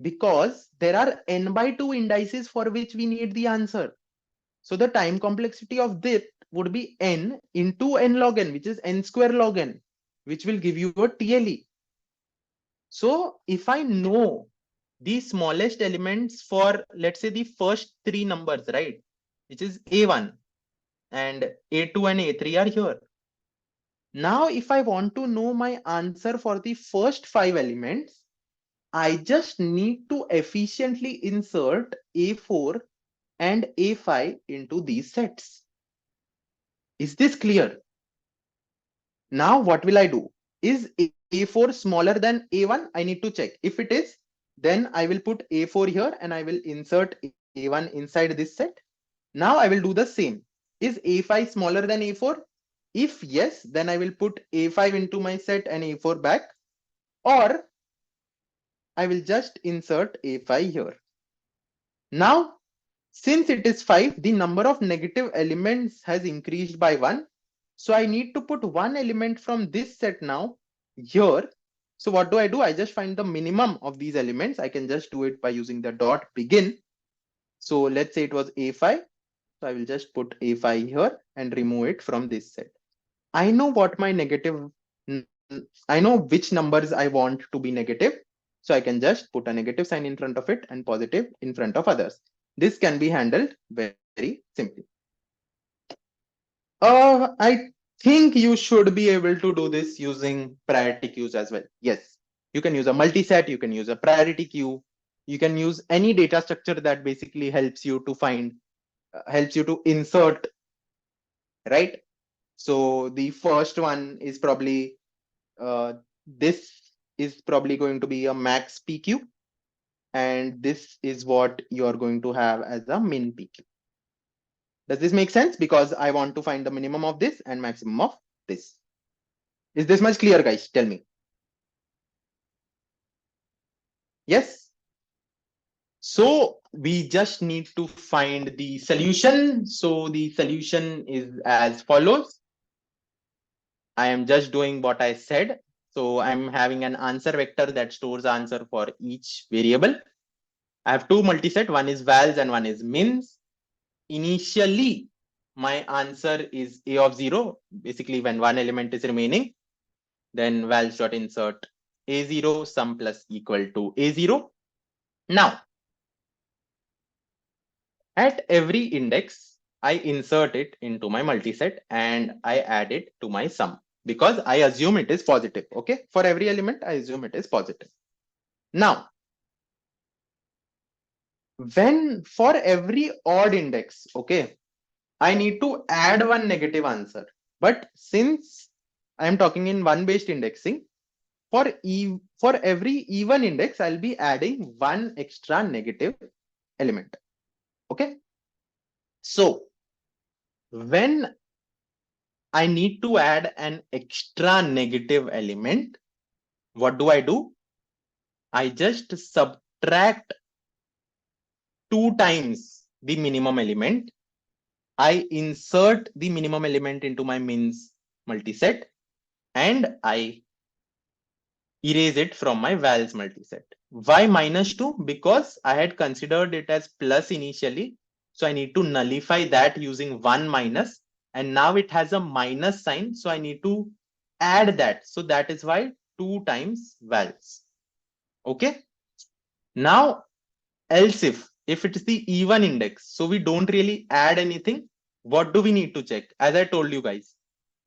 because there are n by 2 indices for which we need the answer. So the time complexity of this would be n into n log n, which is n square log n, which will give you a TLE. So if I know the smallest elements for, let's say, the first three numbers, right, which is A1 and A2 and A3 are here. Now, if I want to know my answer for the first 5 elements, I just need to efficiently insert A4 and A5 into these sets. Is this clear? Now, what will I do? Is A4 smaller than A1? I need to check. If it is, then I will put A4 here and I will insert A1 inside this set. Now I will do the same. Is A5 smaller than A4? If yes, then I will put A5 into my set and A4 back, or I will just insert A5 here. Now, since it is 5, the number of negative elements has increased by 1. So I need to put one element from this set now here. So what do? I just find the minimum of these elements. I can just do it by using the dot begin. So let's say it was A5. So I will just put A5 here and remove it from this set. I know what my negative, I know which numbers I want to be negative. So I can just put a negative sign in front of it and positive in front of others. This can be handled very simply. I think you should be able to do this using priority queues as well. Yes, you can use a multi-set, you can use a priority queue. You can use any data structure that basically helps you to find, helps you to insert, right? So the first one is probably, this is probably going to be a max PQ, and this is what you are going to have as a min PQ. Does this make sense? Because I want to find the minimum of this and maximum of this. Is this much clear, guys? Tell me. Yes? So we just need to find the solution. So the solution is as follows. I am just doing what I said. So I'm having an answer vector that stores answer for each variable. I have two multiset, one is vals and one is mins. Initially, my answer is a of 0. Basically, when one element is remaining, then vals dot insert a0 sum plus equal to a0. Now, at every index, I insert it into my multiset and I add it to my sum because I assume it is positive. Okay, for every element, I assume it is positive. Now, when for every odd index, okay, I need to add one negative answer. But since I am talking in one based indexing, for every even index, I'll be adding one extra negative element. Okay. So when I need to add an extra negative element, what do? I just subtract 2 times the minimum element. I insert the minimum element into my mins multiset and I erase it from my vals multiset. Why -2? Because I had considered it as plus initially. So I need to nullify that using 1 minus. And now it has a minus sign. So I need to add that. So that is why 2 times vals. Okay. Now, else if it is the even index, so we don't really add anything. What do we need to check? As I told you guys,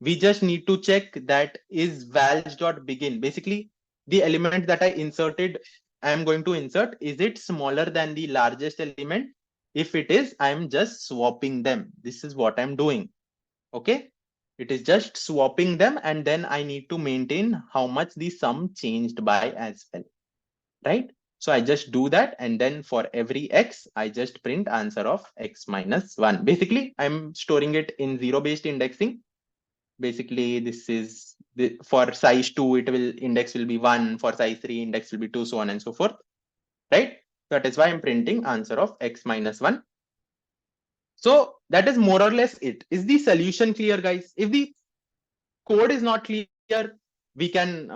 we just need to check that is vals dot begin. Basically, the element that I inserted, I am going to insert, is it smaller than the largest element? If it is, I'm just swapping them. This is what I'm doing. Okay. It is just swapping them, and then I need to maintain how much the sum changed by as well. Right? So I just do that, and then for every x, I just print answer of x minus 1. Basically, I'm storing it in zero-based indexing. Basically, this is for size 2, index will be 1. For size 3, index will be 2, so on and so forth. Right? That is why I'm printing answer of x minus 1. So that is more or less it. Is the solution clear, guys? If the code is not clear, we can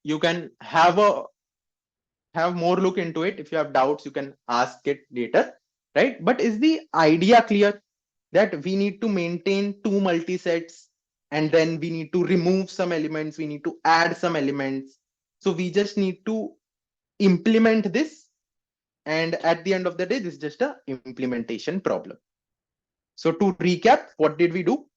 you can have more look into it. If you have doubts, you can ask it later, right? But is the idea clear that we need to maintain two multisets and then we need to remove some elements, we need to add some elements. So we just need to implement this. And at the end of the day, this is just a implementation problem. So to recap, what did we do?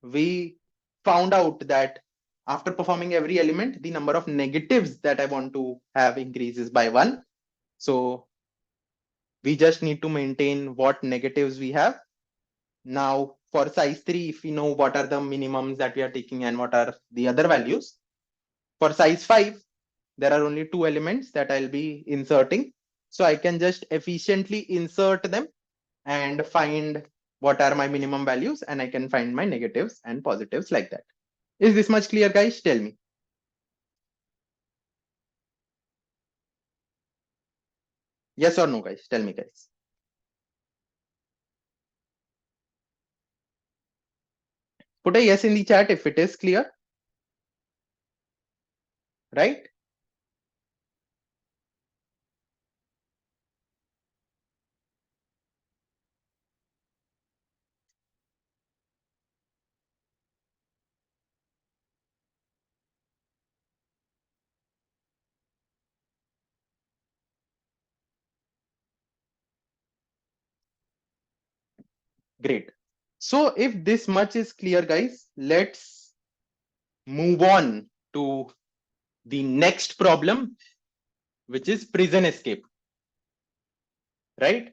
We found out that after performing every element, the number of negatives that I want to have increases by 1. So we just need to maintain what negatives we have. Now for size 3, if we know what are the minimums that we are taking and what are the other values. For size 5, there are only 2 elements that I'll be inserting. So I can just efficiently insert them and find what are my minimum values, and I can find my negatives and positives like that. Is this much clear, guys? Tell me. Yes or no, guys? Tell me, guys. Put a yes in the chat if it is clear. Right? Great. So if this much is clear, guys, let's move on to the next problem, which is prison escape. right?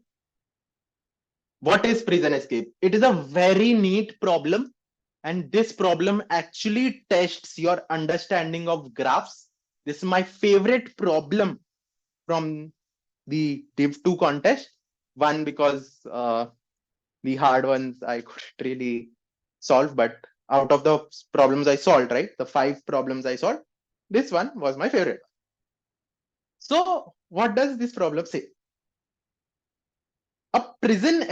What is prison escape? It is a very neat problem, and this problem actually tests your understanding of graphs. This is my favorite problem from the Div 2 contest. One, because the hard ones I couldn't really solve, but out of the problems I solved, right, the 5 problems I solved, this one was my favorite. So what does this problem say? A prison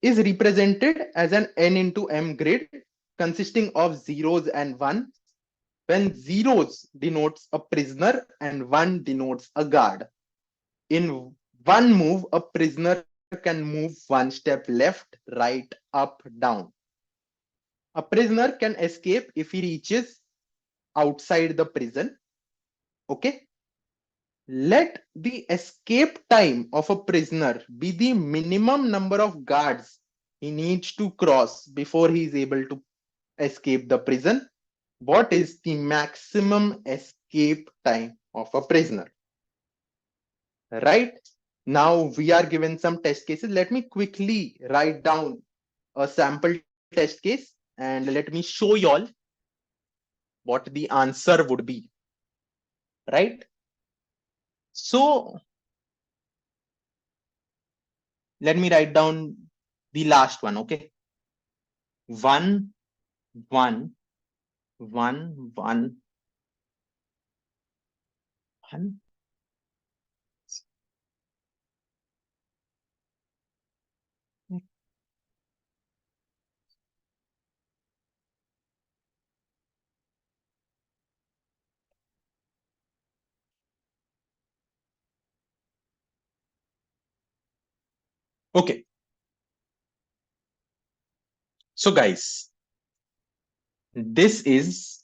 is represented as an n into m grid consisting of zeros and ones, when zeros denotes a prisoner and one denotes a guard. In one move, a prisoner can move one step left, right, up, down. A prisoner can escape if he reaches outside the prison. Okay. Let the escape time of a prisoner be the minimum number of guards he needs to cross before he is able to escape the prison. What is the maximum escape time of a prisoner? Right? Now we are given some test cases. Let me quickly write down a sample test case and let me show you all what the answer would be. Right? So let me write down the last one. Okay. 1, 1, 1, 1, 1. Okay. So guys, this is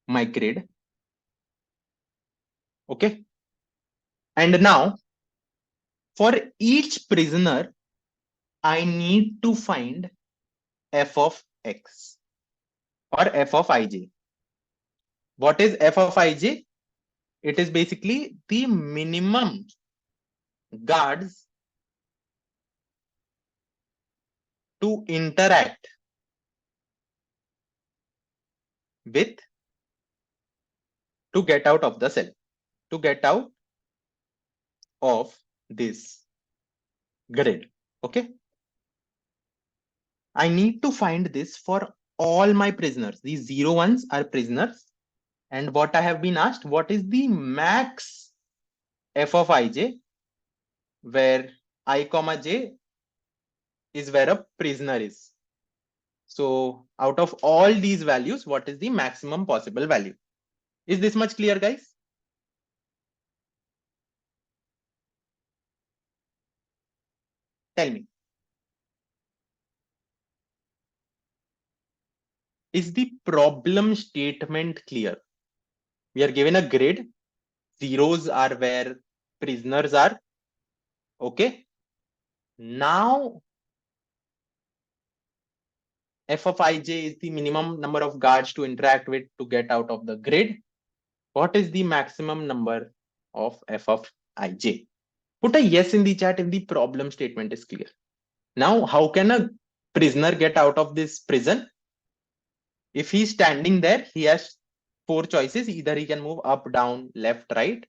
my grid. Okay. And now for each prisoner, I need to find f of x or f of ij. What is f of ij? It is basically the minimum guards to interact with to get out of the cell, to get out of this grid. Okay. I need to find this for all my prisoners. These 0 ones are prisoners. And what I have been asked, what is the max f of ij, where I comma j is where a prisoner is. So out of all these values, what is the maximum possible value? Is this much clear, guys? Tell me. Is the problem statement clear? We are given a grid. Zeros are where prisoners are. Okay. Now f of ij is the minimum number of guards to interact with to get out of the grid. What is the maximum number of f of ij? Put a yes in the chat if the problem statement is clear. Now, how can a prisoner get out of this prison? If he's standing there, he has 4 choices. Either he can move up, down, left, right.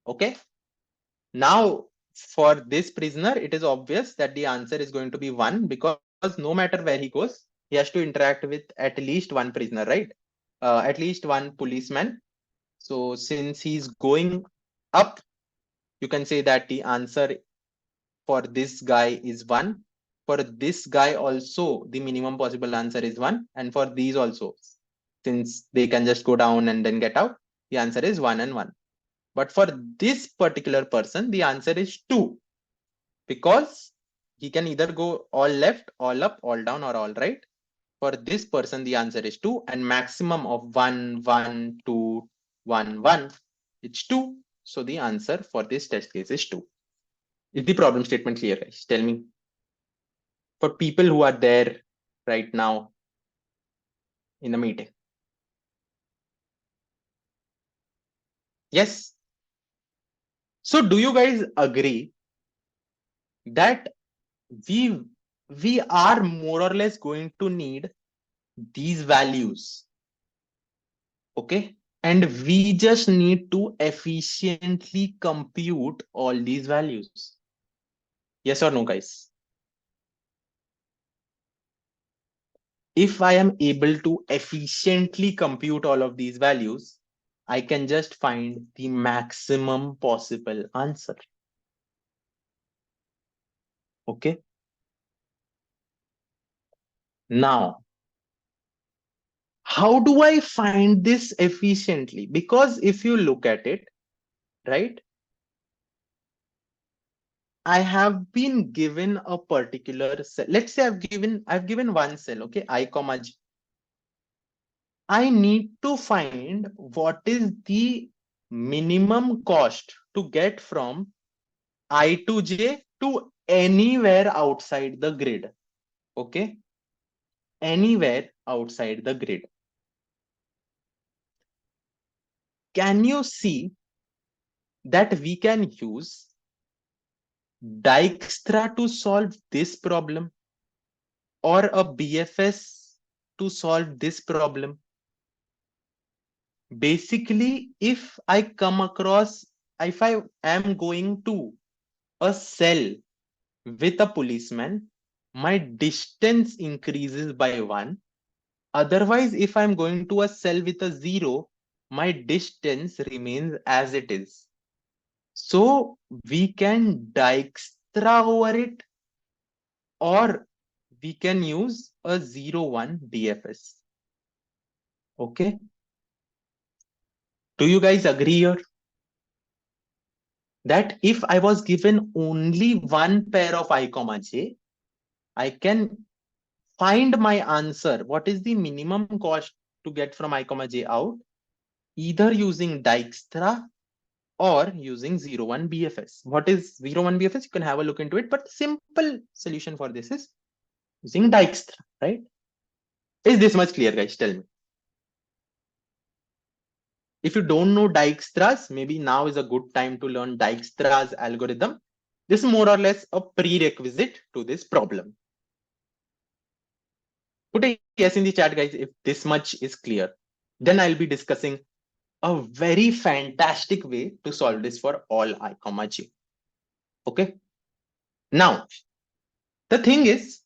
Okay. Now, for this prisoner, it is obvious that the answer is going to be 1, because no matter where he goes, he has to interact with at least one prisoner, right? At least one policeman. So since he's going up, you can say that the answer for this guy is 1. For this guy also, the minimum possible answer is 1. And for these also, since they can just go down and then get out, the answer is 1 and 1. But for this particular person, the answer is 2, because he can either go all left, all up, all down, or all right. For this person, the answer is 2, and maximum of 1, 1, 2, 1, 1. It's 2. So the answer for this test case is 2. Is the problem statement clear, guys? Tell me. For people who are there right now in the meeting. Yes. So do you guys agree that we we are more or less going to need these values? Okay, and we just need to efficiently compute all these values. Yes or no, guys? If I am able to efficiently compute all of these values, I can just find the maximum possible answer. Okay. Now, how do I find this efficiently? Because if you look at it, right, I have been given a particular cell. Let's say I've given one cell, okay, I comma j. I need to find what is the minimum cost to get from I to j to anywhere outside the grid. Okay, anywhere outside the grid. Can you see that we can use Dijkstra to solve this problem, or a BFS to solve this problem? Basically, if I am going to a cell with a policeman, my distance increases by 1. Otherwise, if I'm going to a cell with a 0, my distance remains as it is. So we can Dijkstra over it, or we can use a 0-1 BFS. Okay. Do you guys agree here that if I was given only one pair of I comma j, I can find my answer? What is the minimum cost to get from I comma j out? Either using Dijkstra or using 0-1 BFS. What is 0-1 BFS? You can have a look into it, but the simple solution for this is using Dijkstra, right? Is this much clear, guys? Tell me. If you don't know Dijkstra's, maybe now is a good time to learn Dijkstra's algorithm. This is more or less a prerequisite to this problem. Put a yes in the chat, guys, if this much is clear. Then I'll be discussing a very fantastic way to solve this for all I comma j. Okay. Now, the thing is,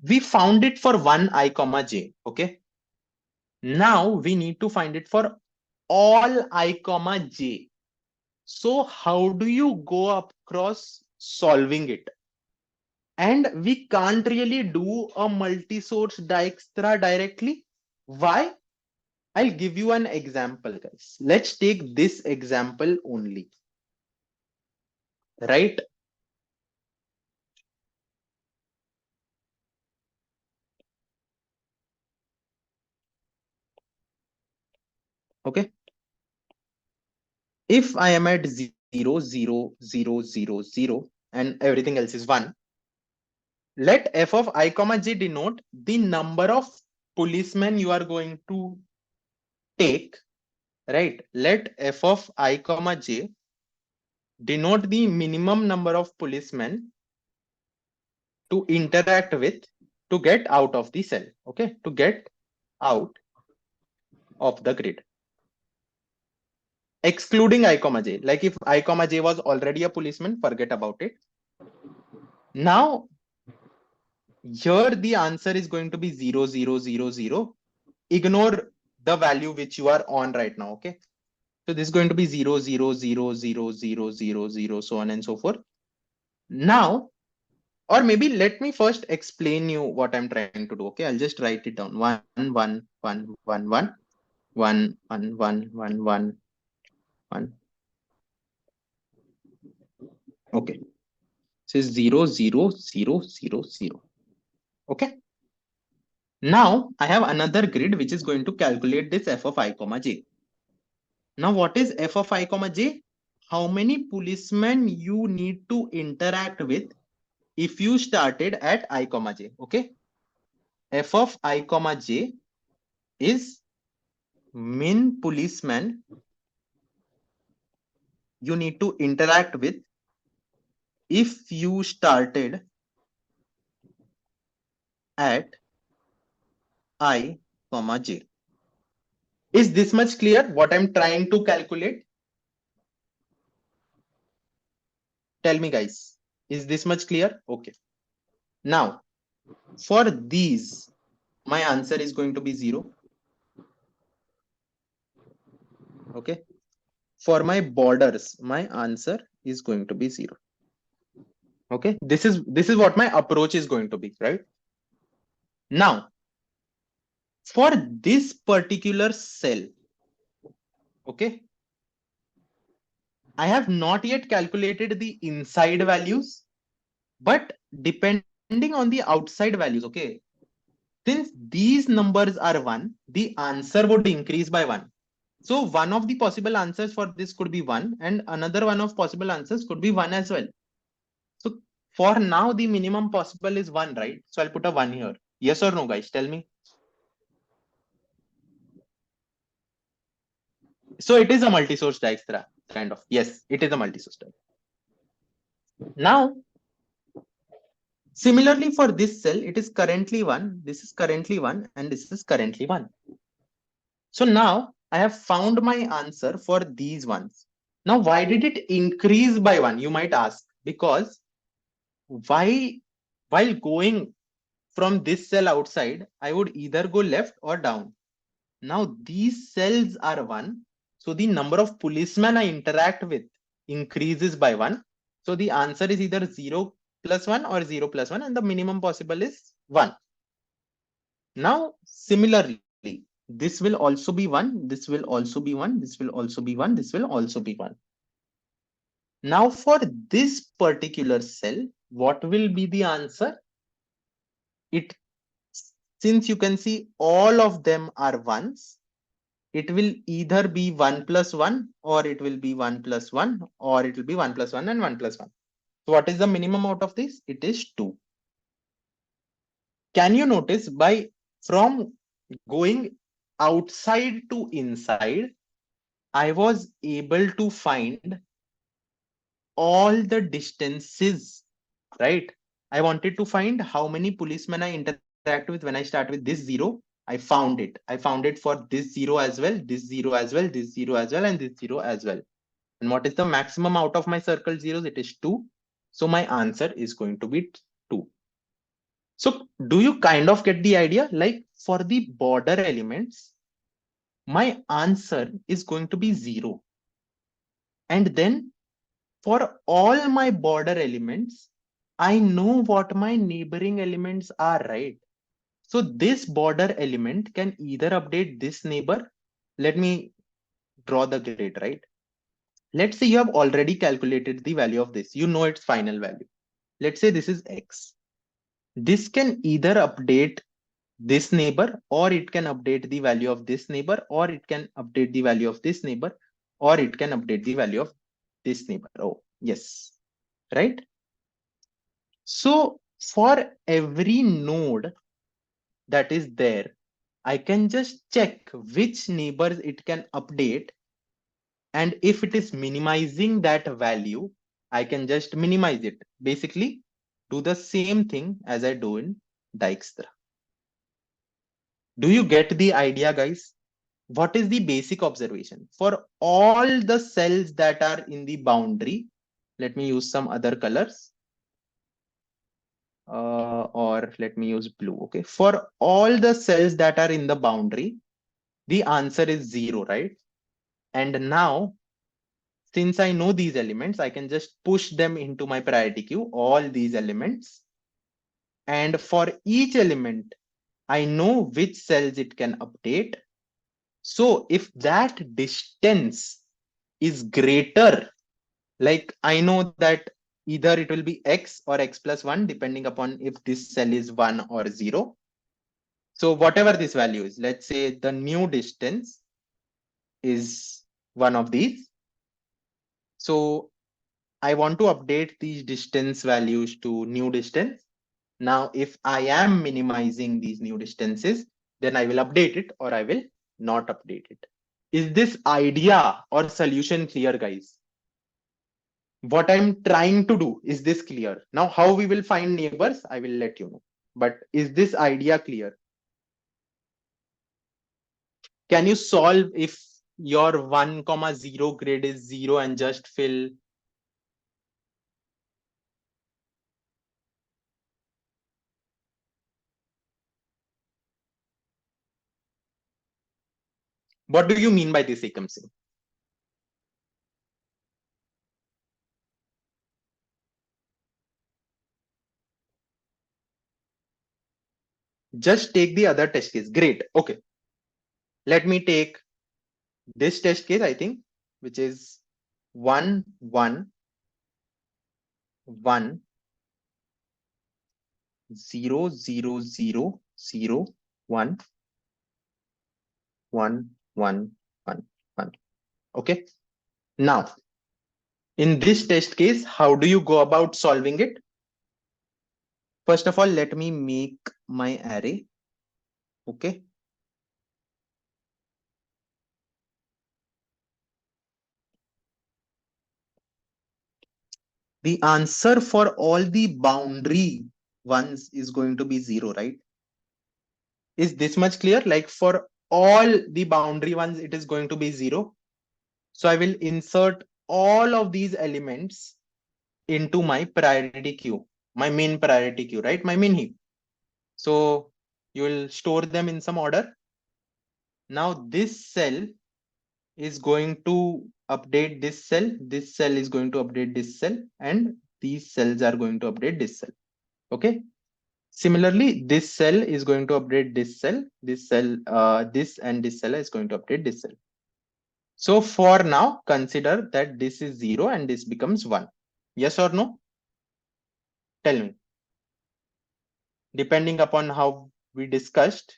we found it for one I comma j. Okay. Now we need to find it for all I comma j. So how do you go across solving it? And we can't really do a multi-source Dijkstra directly. Why? I'll give you an example, guys. Let's take this example only. Right? Okay. If I am at 0, 0, 0, 0, 0, and everything else is 1, let f of I comma j denote the number of policemen you are going to take, right? Let f of I comma j denote the minimum number of policemen to interact with to get out of the cell. Okay, to get out of the grid, excluding I comma j. Like if I comma j was already a policeman, forget about it. Now here the answer is going to be 0, 0, 0, 0. Ignore the value which you are on right now. Okay, so this is going to be 0, 0, 0, 0, 0, 0, 0, so on and so forth. Now, or maybe let me first explain you what I'm trying to do. Okay, I'll just write it down. 1, 1, 1, 1, 1, 1, 1, 1, 1, 1, 1. Okay, so it's 0, 0, 0, 0, 0. Okay. Now I have another grid which is going to calculate this f of I comma j. Now what is f of I comma j? How many policemen you need to interact with if you started at I comma j. Okay. F of I comma j is min policeman you need to interact with if you started at I, j. Is this much clear what I'm trying to calculate? Tell me, guys. Is this much clear? Okay. Now, for these, my answer is going to be 0. Okay. For my borders, my answer is going to be 0. Okay. This is what my approach is going to be, right? Now, for this particular cell, okay, I have not yet calculated the inside values, but depending on the outside values, okay, since these numbers are 1, the answer would increase by 1. So one of the possible answers for this could be 1, and another one of possible answers could be 1 as well. So for now, the minimum possible is 1, right? So I'll put a 1 here. Yes or no, guys? Tell me. So it is a multi-source Dijkstra, kind of. Yes, it is a multi-source Dijkstra. Now, similarly for this cell, it is currently 1, this is currently 1, and this is currently 1. So now I have found my answer for these ones. Now, why did it increase by 1? You might ask. Because while going from this cell outside, I would either go left or down. Now these cells are 1. So the number of policemen I interact with increases by 1. So the answer is either 0 plus 1 or 0 plus 1, and the minimum possible is 1. Now, similarly, this will also be 1, this will also be 1, this will also be 1, this will also be 1. Now, for this particular cell, what will be the answer? It, since you can see all of them are ones, it will either be 1 plus 1, or it will be 1 plus 1, or it will be 1 plus 1 and 1 plus 1. So what is the minimum out of this? It is 2. Can you notice from going outside to inside, I was able to find all the distances, right? I wanted to find how many policemen I interact with when I start with this 0. I found it. I found it for this 0 as well, this 0 as well, this 0 as well, and this 0 as well. And what is the maximum out of my circle zeros? It is 2. So my answer is going to be 2. So do you kind of get the idea? Like for the border elements, my answer is going to be 0. And then for all my border elements, I know what my neighboring elements are, right? So this border element can either update this neighbor. Let me draw the grid, right? Let's say you have already calculated the value of this. You know its final value. Let's say this is X. This can either update this neighbor, or it can update the value of this neighbor, or it can update the value of this neighbor, or it can update the value of this neighbor. Oh, yes, right? So for every node that is there, I can just check which neighbors it can update. And if it is minimizing that value, I can just minimize it. Basically, do the same thing as I do in Dijkstra. Do you get the idea, guys? What is the basic observation? For all the cells that are in the boundary, let me use some other colors. Or let me use blue. Okay. For all the cells that are in the boundary, the answer is 0, right? And now, since I know these elements, I can just push them into my priority queue, all these elements. And for each element, I know which cells it can update. So if that distance is greater, like I know that either it will be X or X plus 1, depending upon if this cell is 1 or 0. So whatever this value is, let's say the new distance is one of these. So I want to update these distance values to new distance. Now, if I am minimizing these new distances, then I will update it or I will not update it. Is this idea or solution clear, guys? What I'm trying to do, is this clear? Now, how we will find neighbors, I will let you know. But is this idea clear? Can you solve if your 1,0 grid is 0 and just fill? What do you mean by this, Ekam Singh? Just take the other test case. Great. Okay. Let me take this test case, I think, which is 1, 1, 1, 0, 0, 0, 0, 1, 1, 1, 1, 1. Okay. Now, in this test case, how do you go about solving it? First of all, let me make my array. Okay. The answer for all the boundary ones is going to be 0, right? Is this much clear? Like for all the boundary ones, it is going to be 0. So I will insert all of these elements into my priority queue, my main priority queue, right? My main heap. So you will store them in some order. Now this cell is going to update this cell is going to update this cell, and these cells are going to update this cell. Okay. Similarly, this cell is going to update this cell, this and this cell is going to update this cell. So for now, consider that this is 0 and this becomes 1. Yes or no? Tell me. Depending upon how we discussed,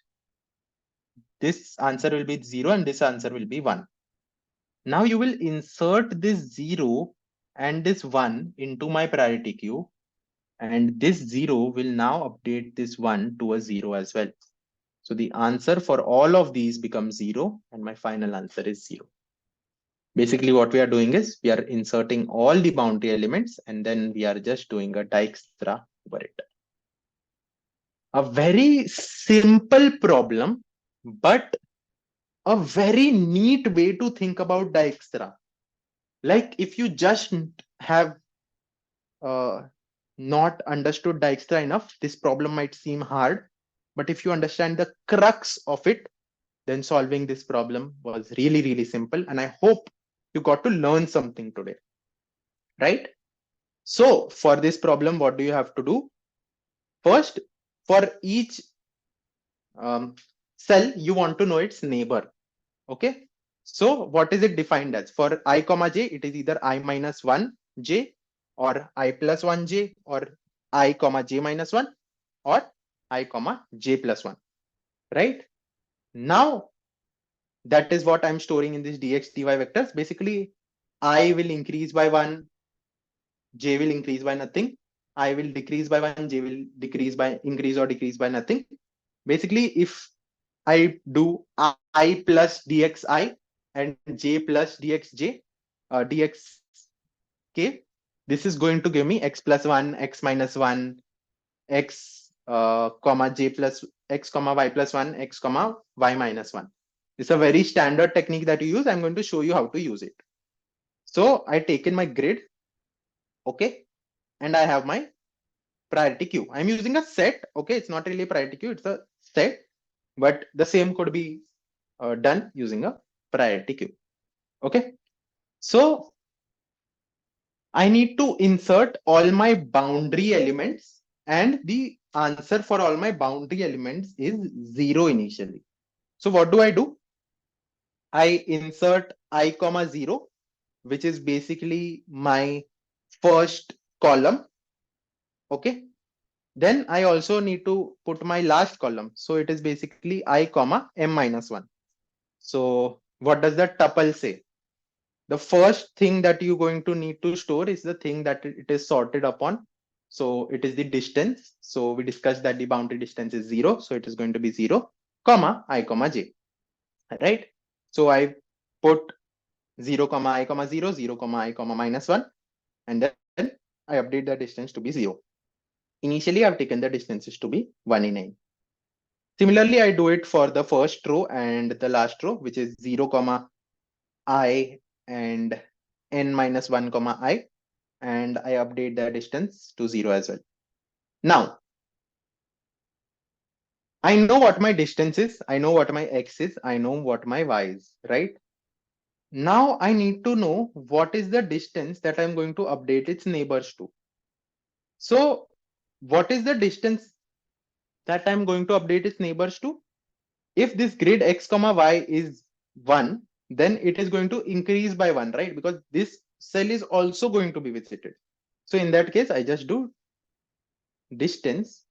this answer will be 0 and this answer will be 1. Now you will insert this 0 and this 1 into my priority queue, and this 0 will now update this 1 to a 0 as well. So the answer for all of these becomes 0 and my final answer is 0. Basically what we are doing is we are inserting all the boundary elements and then we are just doing a Dijkstra over it. A very simple problem, but a very neat way to think about Dijkstra. Like if you just have not understood Dijkstra enough, this problem might seem hard. But if you understand the crux of it, then solving this problem was really, really simple. And I hope you got to learn something today, right? So for this problem, what do you have to do? First, for each cell, you want to know its neighbor. Okay. So what is it defined as? For I comma j, it is either I minus 1 j or I plus 1 j or I comma j minus 1 or I comma j plus 1, right? Now, that is what I'm storing in this dx dy vectors. Basically, I will increase by 1, j will increase by nothing. I will decrease by 1, j will increase or decrease by nothing. Basically, if I do I plus dxi and j plus dxj, dxk, this is going to give me x plus 1, x minus 1, x comma j plus x comma y plus 1, x comma y minus 1. It's a very standard technique that you use. I'm going to show you how to use it. So I taken my grid, okay, and I have my priority queue. I'm using a set, okay, it's not really a priority queue, it's a set, but the same could be done using a priority queue. Okay, so I need to insert all my boundary elements, and the answer for all my boundary elements is 0 initially. So what do? I insert I comma 0, which is basically my first column. Okay. Then I also need to put my last column. So it is basically I comma m minus 1. So what does the tuple say? The first thing that you're going to need to store is the thing that it is sorted upon. So it is the distance. So we discussed that the boundary distance is 0. So it is going to be 0, comma I comma j, right? So I put 0 comma I comma 0, 0 comma I comma minus 1. and then I update the distance to be 0. Initially, I've taken the distances to be 1 in n. Similarly, I do it for the first row and the last row, which is 0, comma I and n minus 1, comma I, and I update the distance to 0 as well. Now, I know what my distance is, I know what my x is, I know what my y is, right? Now I need to know what is the distance that I'm going to update its neighbors to. So what is the distance that I'm going to update its neighbors to? If this grid x comma y is 1, then it is going to increase by 1, right? Because this cell is also going to be visited. So in that case, I just do distance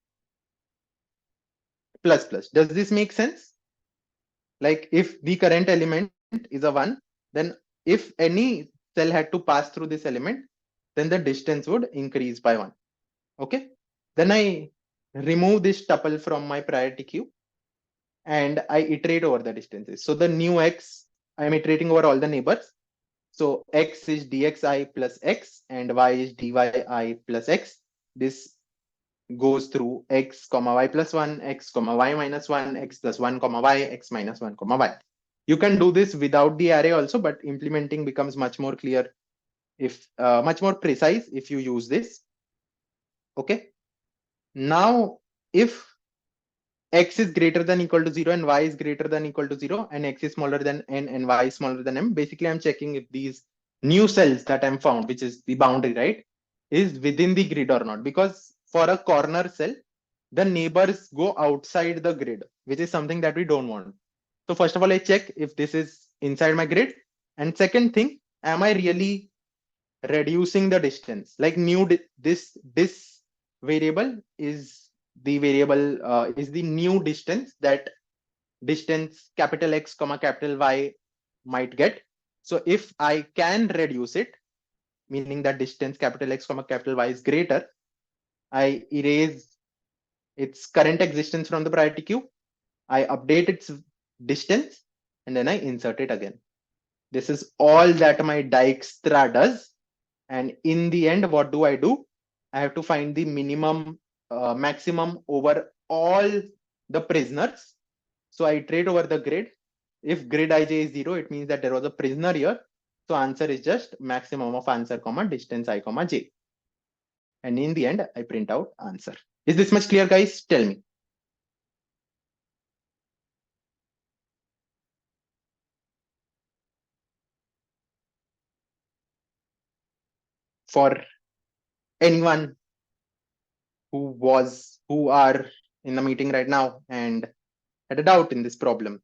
plus plus. Does this make sense? Like if the current element is a 1, then if any cell had to pass through this element, then the distance would increase by 1. Okay. Then I remove this tuple from my priority queue and I iterate over the distances. So the new x, I am iterating over all the neighbors. So x is dxi plus x and y is dyi plus x. This goes through x comma y plus 1, x comma y minus 1, x plus 1 comma y, x minus 1 comma y. You can do this without the array also, but implementing becomes much more clear if much more precise if you use this. Okay. Now, if x is greater than equal to 0 and y is greater than equal to 0 and x is smaller than n and y is smaller than m, basically I'm checking if these new cells that I'm found, which is the boundary, right, is within the grid or not. Because for a corner cell, the neighbors go outside the grid, which is something that we don't want. So first of all, I check if this is inside my grid. And second thing, am I really reducing the distance? Like this variable is the variable is the new distance that distance capital X comma capital Y might get. So if I can reduce it, meaning that distance capital X comma capital Y is greater, I erase its current existence from the priority queue, I update its distance, and then I insert it again. This is all that my Dijkstra does. And in the end, what do? I have to find the minimum, maximum over all the prisoners. So I iterate over the grid. If grid ij is 0, it means that there was a prisoner here. So answer is just maximum of answer comma distance I comma j. And in the end, I print out answer. Is this much clear, guys? Tell me. For anyone who are in the meeting right now and had a doubt in this problem,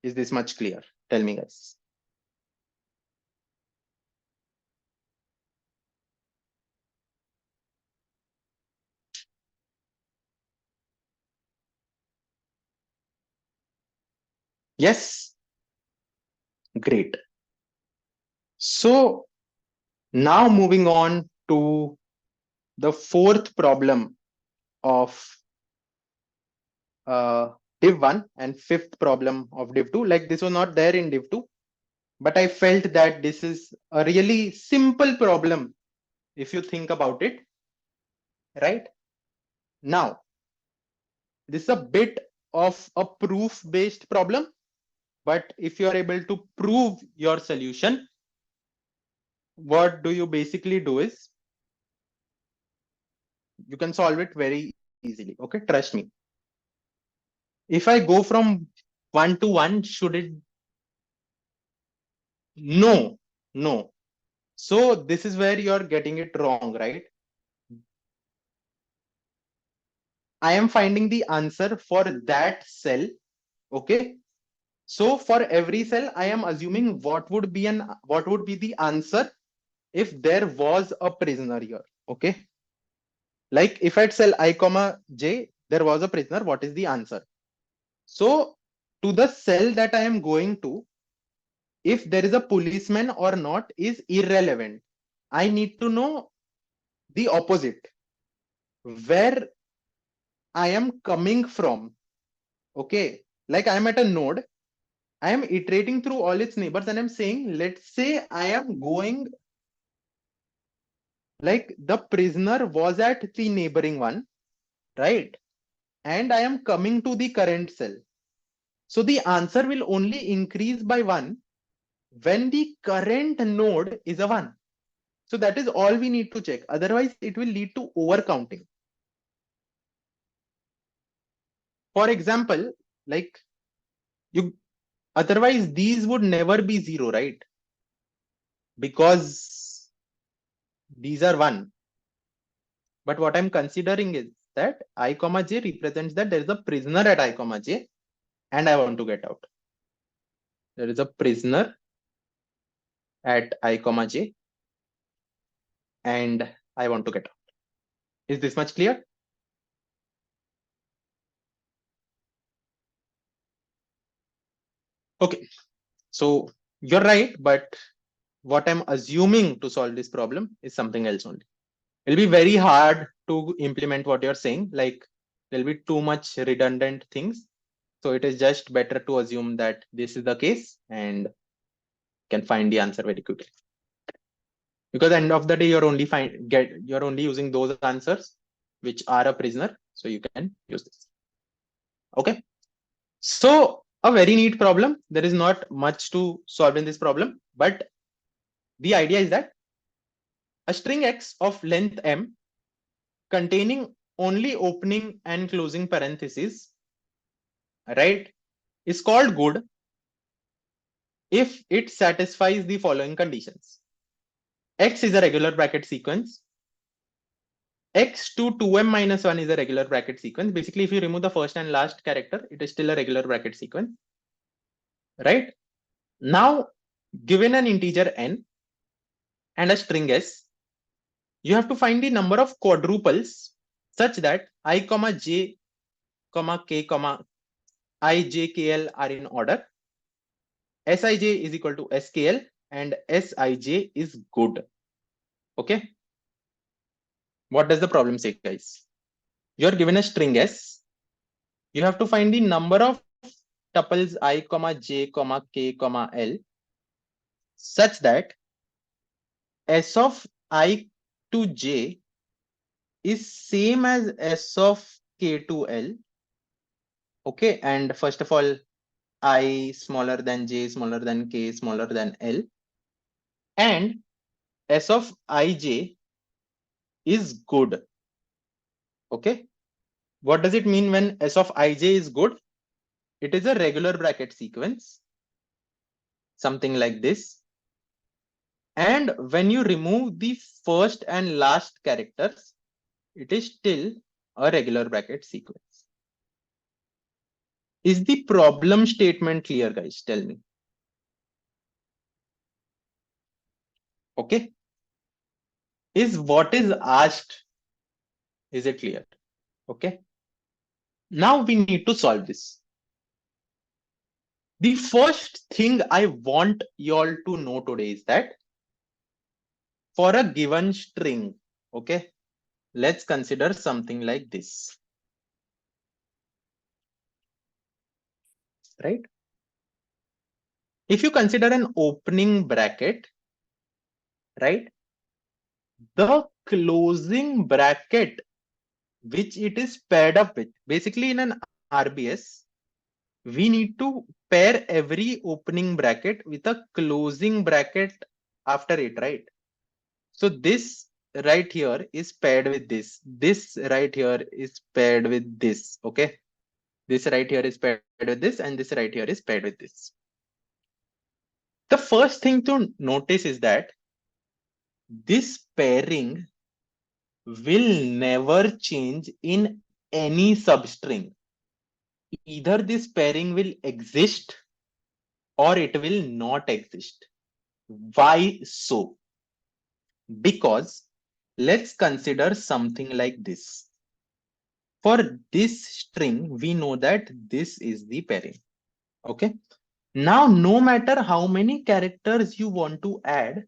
is this much clear? Tell me, guys. Yes? Great. So now moving on to the fourth problem of div 1 and fifth problem of div 2. Like this was not there in div 2, but I felt that this is a really simple problem if you think about it, right? Now, this is a bit of a proof based problem, but if you are able to prove your solution, what do you basically do is you can solve it very easily. Okay, trust me. If I go from 1 to 1, should it? No, no. So this is where you're getting it wrong, right? I am finding the answer for that cell. Okay. So for every cell, I am assuming what would be the answer if there was a prisoner here. Okay. Like if at cell I comma j, there was a prisoner, what is the answer? So to the cell that I am going to, if there is a policeman or not is irrelevant. I need to know the opposite, where I am coming from. Okay, like I am at a node, I am iterating through all its neighbors and I'm saying, let's say I am going like the prisoner was at the neighboring one, right? And I am coming to the current cell. So the answer will only increase by 1 when the current node is a 1. So that is all we need to check. Otherwise, it will lead to overcounting. For example, like you, otherwise these would never be 0, right? Because these are 1. But what I'm considering is that I comma j represents that there is a prisoner at I comma j and I want to get out. There is a prisoner at I comma j and I want to get out. Is this much clear? Okay, so you're right, but what I'm assuming to solve this problem is something else only. It'll be very hard to implement what you're saying. Like there'll be too much redundant things. So it is just better to assume that this is the case and can find the answer very quickly. Because end of the day, you're only using those answers which are a prisoner. So you can use this. Okay. So a very neat problem. There is not much to solve in this problem, but the idea is that a string X of length M containing only opening and closing parentheses, right, is called good if it satisfies the following conditions. X is a regular bracket sequence. X to 2m minus 1 is a regular bracket sequence. Basically, if you remove the first and last character, it is still a regular bracket sequence, right? Now, given an integer n and a string s, you have to find the number of quadruples such that I comma j comma k comma I j k l are in order. Sij is equal to skl and Sij is good. Okay. What does the problem say, guys? You're given a string s. You have to find the number of tuples I comma j comma k comma l such that s of I to j is same as s of k to l. Okay, and first of all, I smaller than j smaller than k smaller than l, and s of ij is good. Okay, what does it mean when s of ij is good? It is a regular bracket sequence, something like this. And when you remove the first and last characters, it is still a regular bracket sequence. Is the problem statement clear, guys? Tell me. Okay. Is what is asked, is it clear? Okay. Now we need to solve this. The first thing I want you all to know today is that for a given string, okay, let's consider something like this, right? If you consider an opening bracket, right, the closing bracket which it is paired up with, basically in an RBS, we need to pair every opening bracket with a closing bracket after it, right? So this right here is paired with this. This right here is paired with this. Okay. This right here is paired with this, and this right here is paired with this. The first thing to notice is that this pairing will never change in any substring. Either this pairing will exist or it will not exist. Why so? Because let's consider something like this. For this string, we know that this is the pairing. Okay. Now, no matter how many characters you want to add,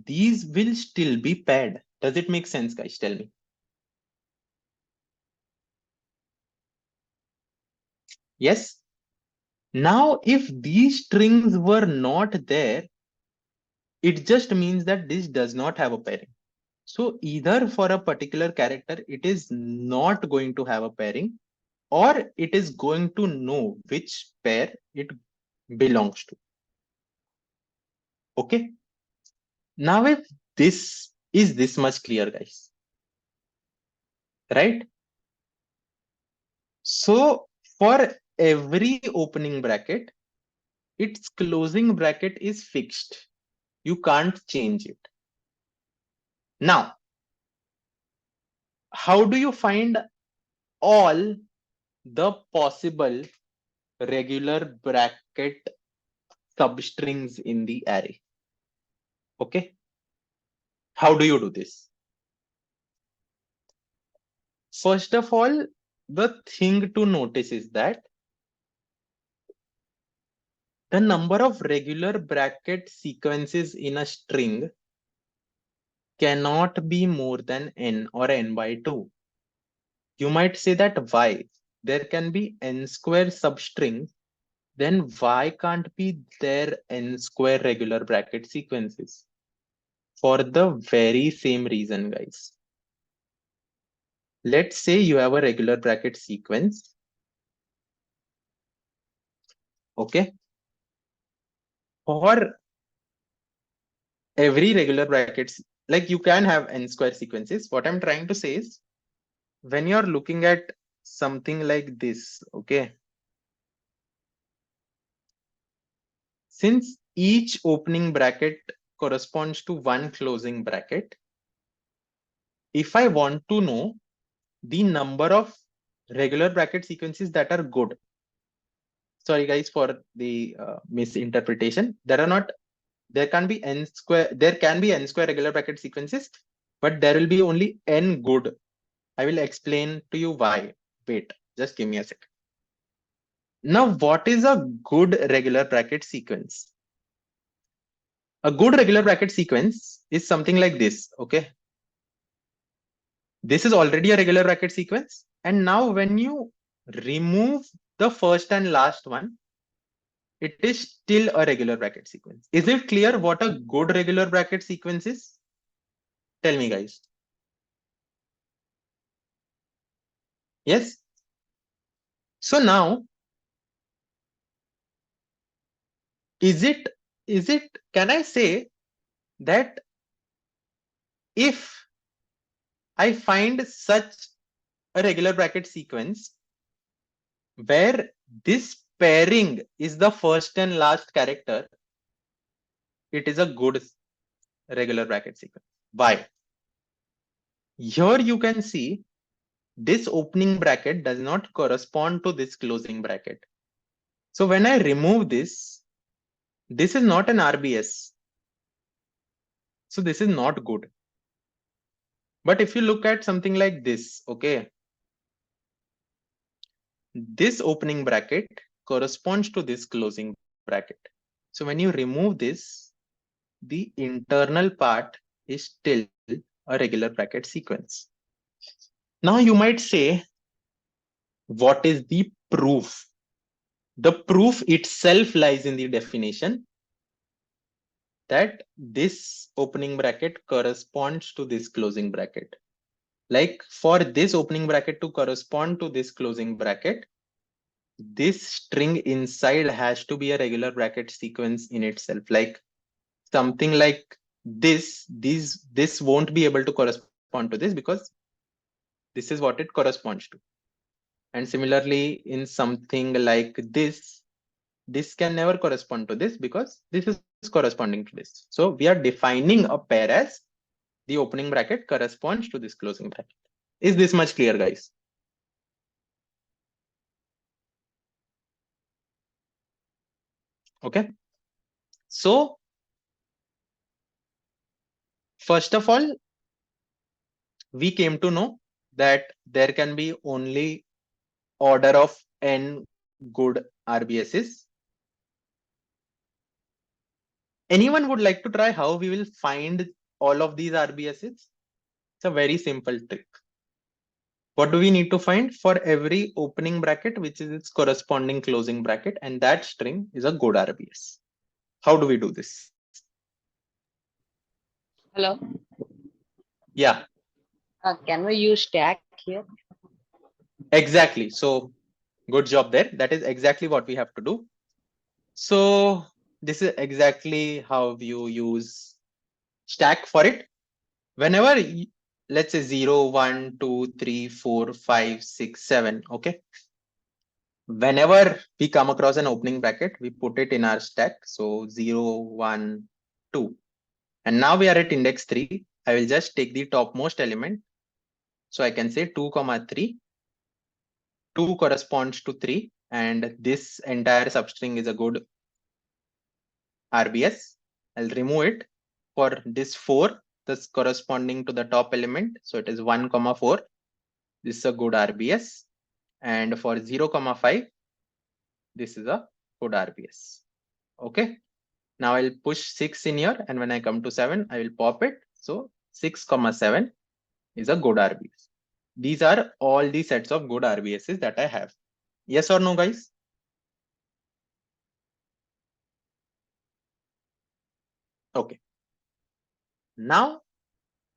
these will still be paired. Does it make sense, guys? Tell me. Yes. Now, if these strings were not there, it just means that this does not have a pairing. So either for a particular character, it is not going to have a pairing, or it is going to know which pair it belongs to. Okay. Now, if this is this much clear, guys, right? So for every opening bracket, its closing bracket is fixed. You can't change it. Now, how do you find all the possible regular bracket substrings in the array? Okay. How do you do this? First of all, the thing to notice is that the number of regular bracket sequences in a string cannot be more than n or n by 2. You might say that why? There can be n square substrings, then why can't be there n square regular bracket sequences? For the very same reason, guys. Let's say you have a regular bracket sequence. Okay. For every regular brackets, like you can have n square sequences. What I'm trying to say is, when you're looking at something like this, okay, since each opening bracket corresponds to one closing bracket, if I want to know the number of regular bracket sequences that are good, sorry guys for the misinterpretation, there can be n square regular bracket sequences, but there will be only n good. I will explain to you why. Wait, just give me a sec. Now, what is a good regular bracket sequence? A good regular bracket sequence is something like this, okay? This is already a regular bracket sequence. And now when you remove the first and last one, it is still a regular bracket sequence. Is it clear what a good regular bracket sequence is? Tell me, guys. Yes? So now, can I say that if I find such a regular bracket sequence where this pairing is the first and last character, it is a good regular bracket sequence. Why? Here you can see this opening bracket does not correspond to this closing bracket. So when I remove this is not an RBS. So this is not good. But if you look at something like this, okay, this opening bracket corresponds to this closing bracket. So when you remove this, the internal part is still a regular bracket sequence. Now you might say, what is the proof? The proof itself lies in the definition that this opening bracket corresponds to this closing bracket. Like for this opening bracket to correspond to this closing bracket, this string inside has to be a regular bracket sequence in itself. Like something like this won't be able to correspond to this because this is what it corresponds to. And similarly, in something like this can never correspond to this because this is corresponding to this. So we are defining a pair as the opening bracket corresponds to this closing bracket. Is this much clear, guys? Okay. So first of all, we came to know that there can be only order of n good RBSs. Anyone would like to try how we will find all of these RBSs? It's a very simple trick. What do we need to find? For every opening bracket, which is its corresponding closing bracket, and that string is a good RBS. How do we do this? Hello. Yeah, Can we use stack here? exactly. So good job there. That is exactly what we have to do. So this is exactly how you use stack for it. Whenever, let's say 0, 1, 2, 3, 4, 5, 6, 7. Okay. Whenever we come across an opening bracket, we put it in our stack. So 0, 1, 2. And now we are at index 3. I will just take the topmost element. So I can say 2, comma 3. 2 corresponds to 3. And this entire substring is a good RBS. I'll remove it. For this 4, this corresponding to the top element. So it is 1, comma 4. This is a good RBS. And for 0, comma 5, this is a good RBS. Okay. Now I'll push 6 in here. And when I come to 7, I will pop it. So 6, comma 7 is a good RBS. These are all the sets of good RBSs that I have. Yes or no, guys? Okay. Now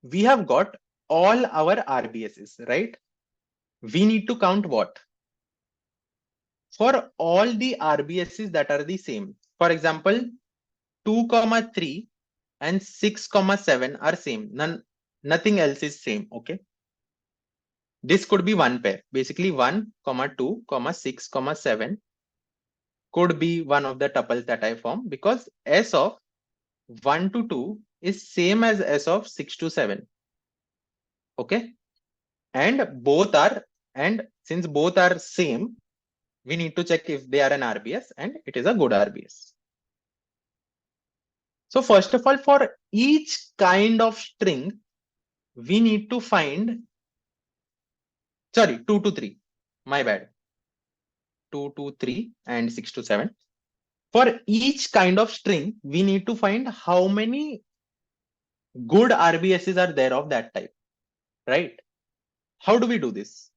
we have got all our RBSs, right? We need to count what? For all the RBSs that are the same. For example, 2, comma 3 and 6, comma 7 are same. Nothing else is same. Okay. This could be one pair. Basically 1, comma 2, comma 6, comma 7 could be one of the tuples that I form, because S of 1 to 2 is same as S of 6 to 7. Okay. And since both are same, we need to check if they are an RBS, and it is a good RBS. So first of all, for each kind of string, we need to find, sorry, 2 to 3. My bad. 2 to 3 and 6 to 7. For each kind of string, we need to find how many good RBSs are there of that type, right? How do we do this?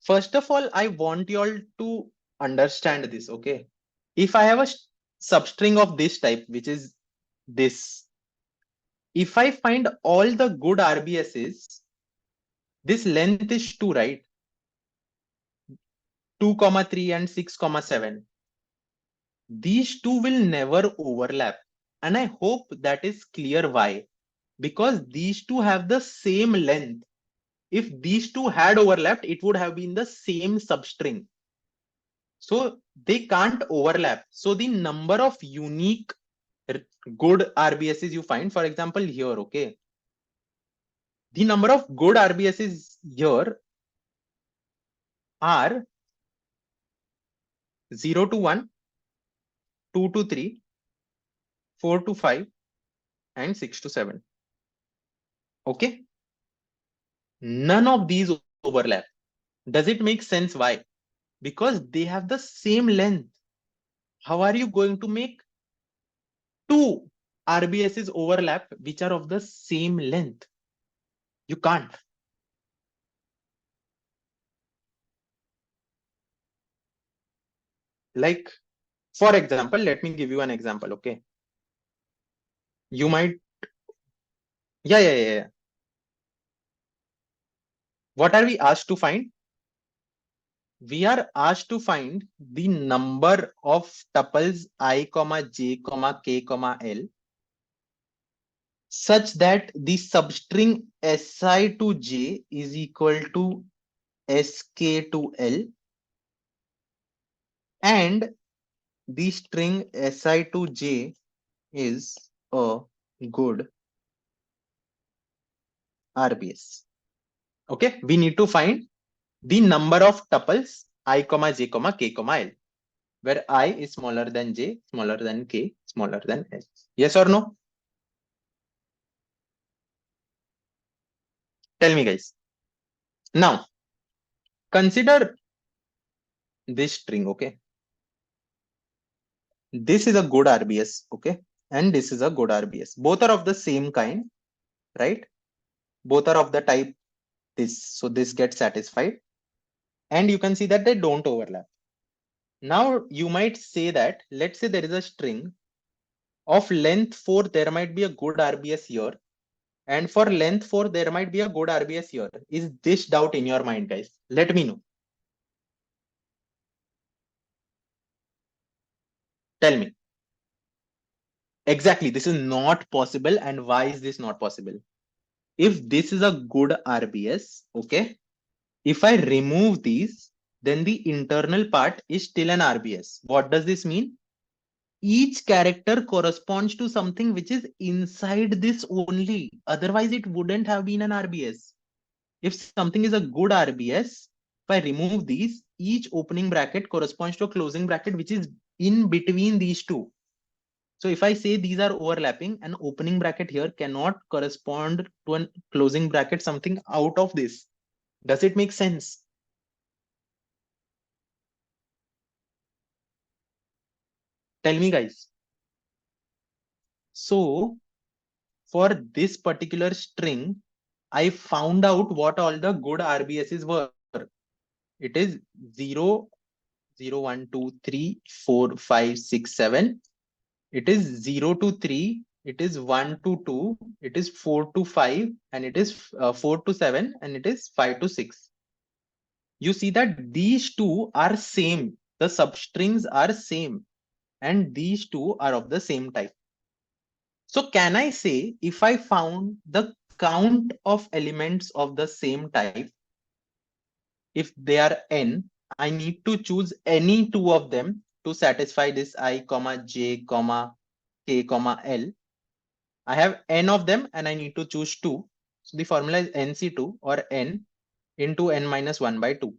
First of all, I want you all to understand this, okay? If I have a substring of this type, which is this, if I find all the good RBSs, this length is 2, right? 2, comma 3 and 6, comma 7. These two will never overlap. And I hope that is clear why. Because these two have the same length. If these two had overlapped, it would have been the same substring. So they can't overlap. So the number of unique good RBSs you find, for example, here, okay, the number of good RBSs here are 0 to 1, 2 to 3, 4 to 5, and 6 to 7. Okay. None of these overlap. Does it make sense? Why? Because they have the same length. How are you going to make two RBSs overlap which are of the same length? You can't. Like, for example, let me give you an example. Okay. You might, yeah. What are we asked to find? We are asked to find the number of tuples I, j, k, l such that the substring si to j is equal to sk to l, and the string si to j is a good RBS. Okay, we need to find the number of tuples I, j, k, l, where I is smaller than j, smaller than k, smaller than l. Yes or no? Tell me, guys. Now, consider this string, okay? This is a good RBS, okay? And this is a good RBS. Both are of the same kind, right? Both are of the type this. So this gets satisfied. And you can see that they don't overlap. Now you might say that, let's say there is a string of length 4, there might be a good RBS here. And for length 4, there might be a good RBS here. Is this doubt in your mind, guys? Let me know. Tell me. Exactly, this is not possible. And why is this not possible? If this is a good RBS, okay, if I remove these, then the internal part is still an RBS. What does this mean? Each character corresponds to something which is inside this only. Otherwise, it wouldn't have been an RBS. If something is a good RBS, if I remove these, each opening bracket corresponds to a closing bracket which is in between these two. So if I say these are overlapping, an opening bracket here cannot correspond to a closing bracket, something out of this. Does it make sense? Tell me, guys. So for this particular string, I found out what all the good RBSs were. It is 0, 0, 1, 2, 3, 4, 5, 6, 7. It is 0 to 3. It is 1 to 2. It is 4 to 5. And it is 4 to 7. And it is 5 to 6. You see that these two are same. The substrings are same. And these two are of the same type. So can I say if I found the count of elements of the same type, if they are n, I need to choose any two of them to satisfy this I, j, k, l. I have n of them and I need to choose two. So the formula is nc2 or n into n minus 1 by 2,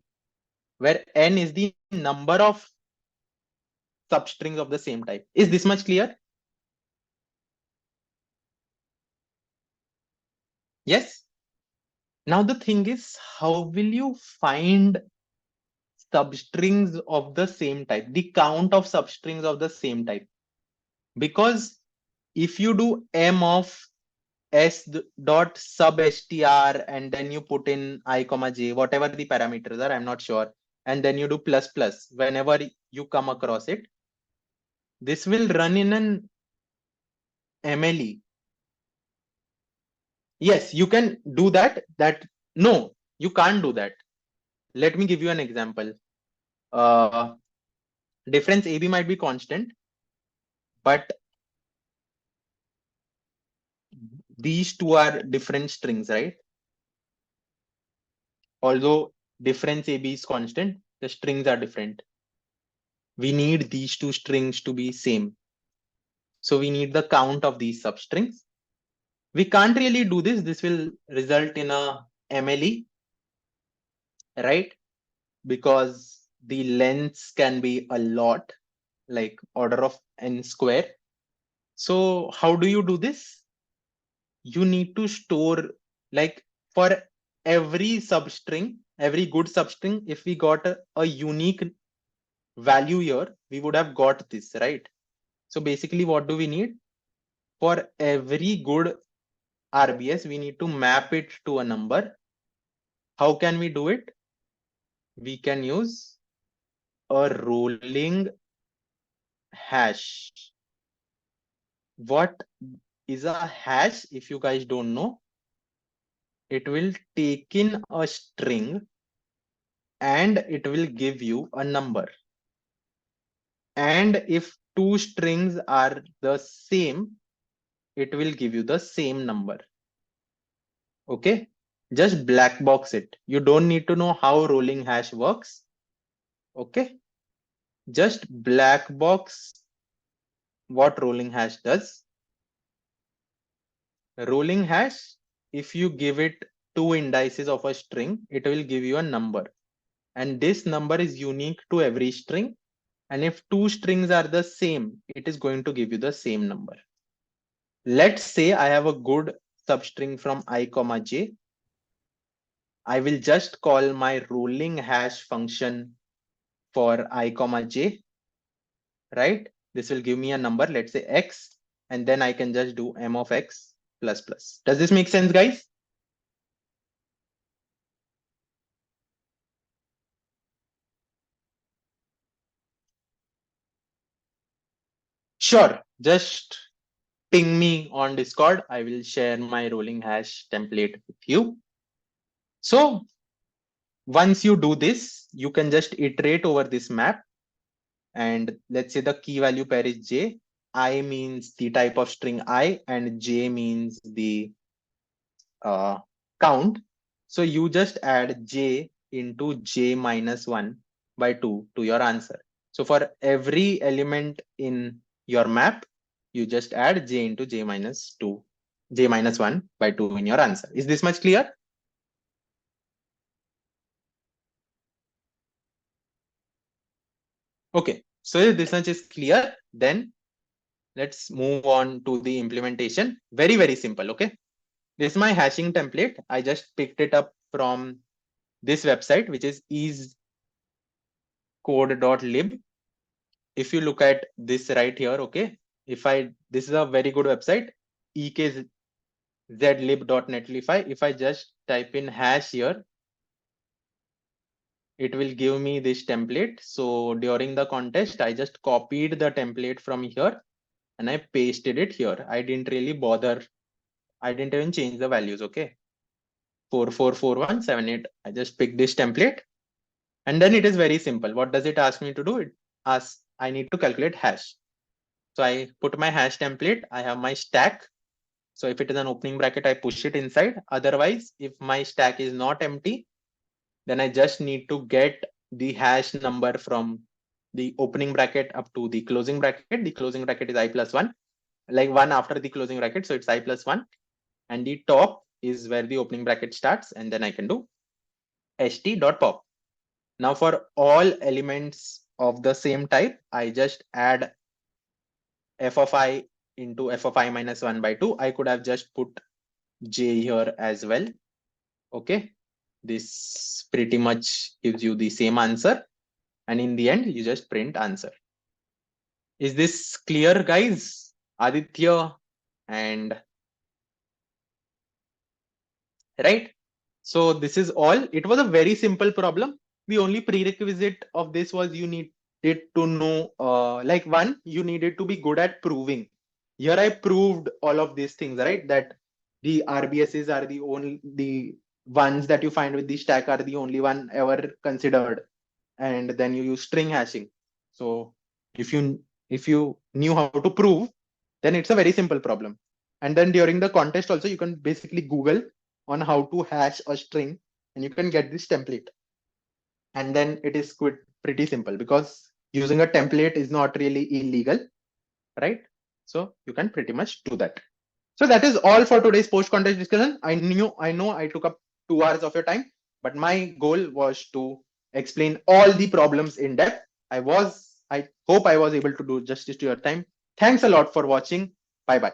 where n is the number of substrings of the same type. Is this much clear? Yes. Now the thing is, how will you find substrings of the same type, the count of substrings of the same type? Because if you do m of s dot sub str and then you put in I comma j, whatever the parameters are, I'm not sure, and then you do plus plus whenever you come across it, this will run in an MLE. Yes, you can do that. No, you can't do that. Let me give you an example. Difference AB might be constant, but these two are different strings, right? Although difference AB is constant, the strings are different. We need these two strings to be same. So we need the count of these substrings. We can't really do this. This will result in a MLE, right? Because the lengths can be a lot, like order of n square. So how do you do this? You need to store, like, for every substring, every good substring, if we got a unique value here, we would have got this, right? So basically what do we need? For every good RBS, we need to map it to a number. How can we do it? We can use a rolling hash. What is a hash? If you guys don't know, it will take in a string and it will give you a number. And if two strings are the same, it will give you the same number. Okay, just black box it. You don't need to know how rolling hash works. Okay, just black box what rolling hash does. Rolling hash, if you give it two indices of a string, it will give you a number, and this number is unique to every string. And if two strings are the same, it is going to give you the same number. Let's say I have a good substring from I comma j. I will just call my rolling hash function for I comma j, right? This will give me a number, let's say x, and then I can just do m of x plus plus. Does this make sense, guys? Sure, just ping me on Discord. I will share my rolling hash template with you. So once you do this, you can just iterate over this map. And let's say the key value pair is J. I means the type of string I, and J means the count. So you just add J into J minus 1 by 2 to your answer. So for every element in your map, you just add J into J minus 2, J minus 1 by 2 in your answer. Is this much clear? Okay, so if this much is clear, then let's move on to the implementation. Very, very simple. Okay, this is my hashing template. I just picked it up from this website, which is easecode.lib. If you look at this right here, okay, this is a very good website, ekzlib.net. If I just type in hash here, it will give me this template. So during the contest, I just copied the template from here and I pasted it here. I didn't really bother. I didn't even change the values. Okay, 444178. I just picked this template, and then it is very simple. What does it ask me to do? It asks I need to calculate hash. So I put my hash template. I have my stack. So if it is an opening bracket, I push it inside. Otherwise, if my stack is not empty, then I just need to get the hash number from the opening bracket up to the closing bracket. The closing bracket is I plus 1, like 1 after the closing bracket. So it's I plus 1. And the top is where the opening bracket starts. And then I can do ht.pop. Now for all elements of the same type, I just add f of I into f of I minus 1 by 2. I could have just put j here as well. Okay, this pretty much gives you the same answer. And in the end, you just print answer. Is this clear, guys? Aditya and right? So this is all. It was a very simple problem. The only prerequisite of this was you needed to know, like one, you needed to be good at proving. Here I proved all of these things, right? That the RBSs are the ones that you find with the stack are the only one ever considered. And then you use string hashing. So if you knew how to prove, then it's a very simple problem. And then during the contest also, you can basically Google on how to hash a string and you can get this template. And then it is pretty simple because using a template is not really illegal, right? So you can pretty much do that. So that is all for today's post-contest discussion. I know I took up 2 hours of your time, but my goal was to explain all the problems in depth. I hope I was able to do justice to your time. Thanks a lot for watching. Bye-bye.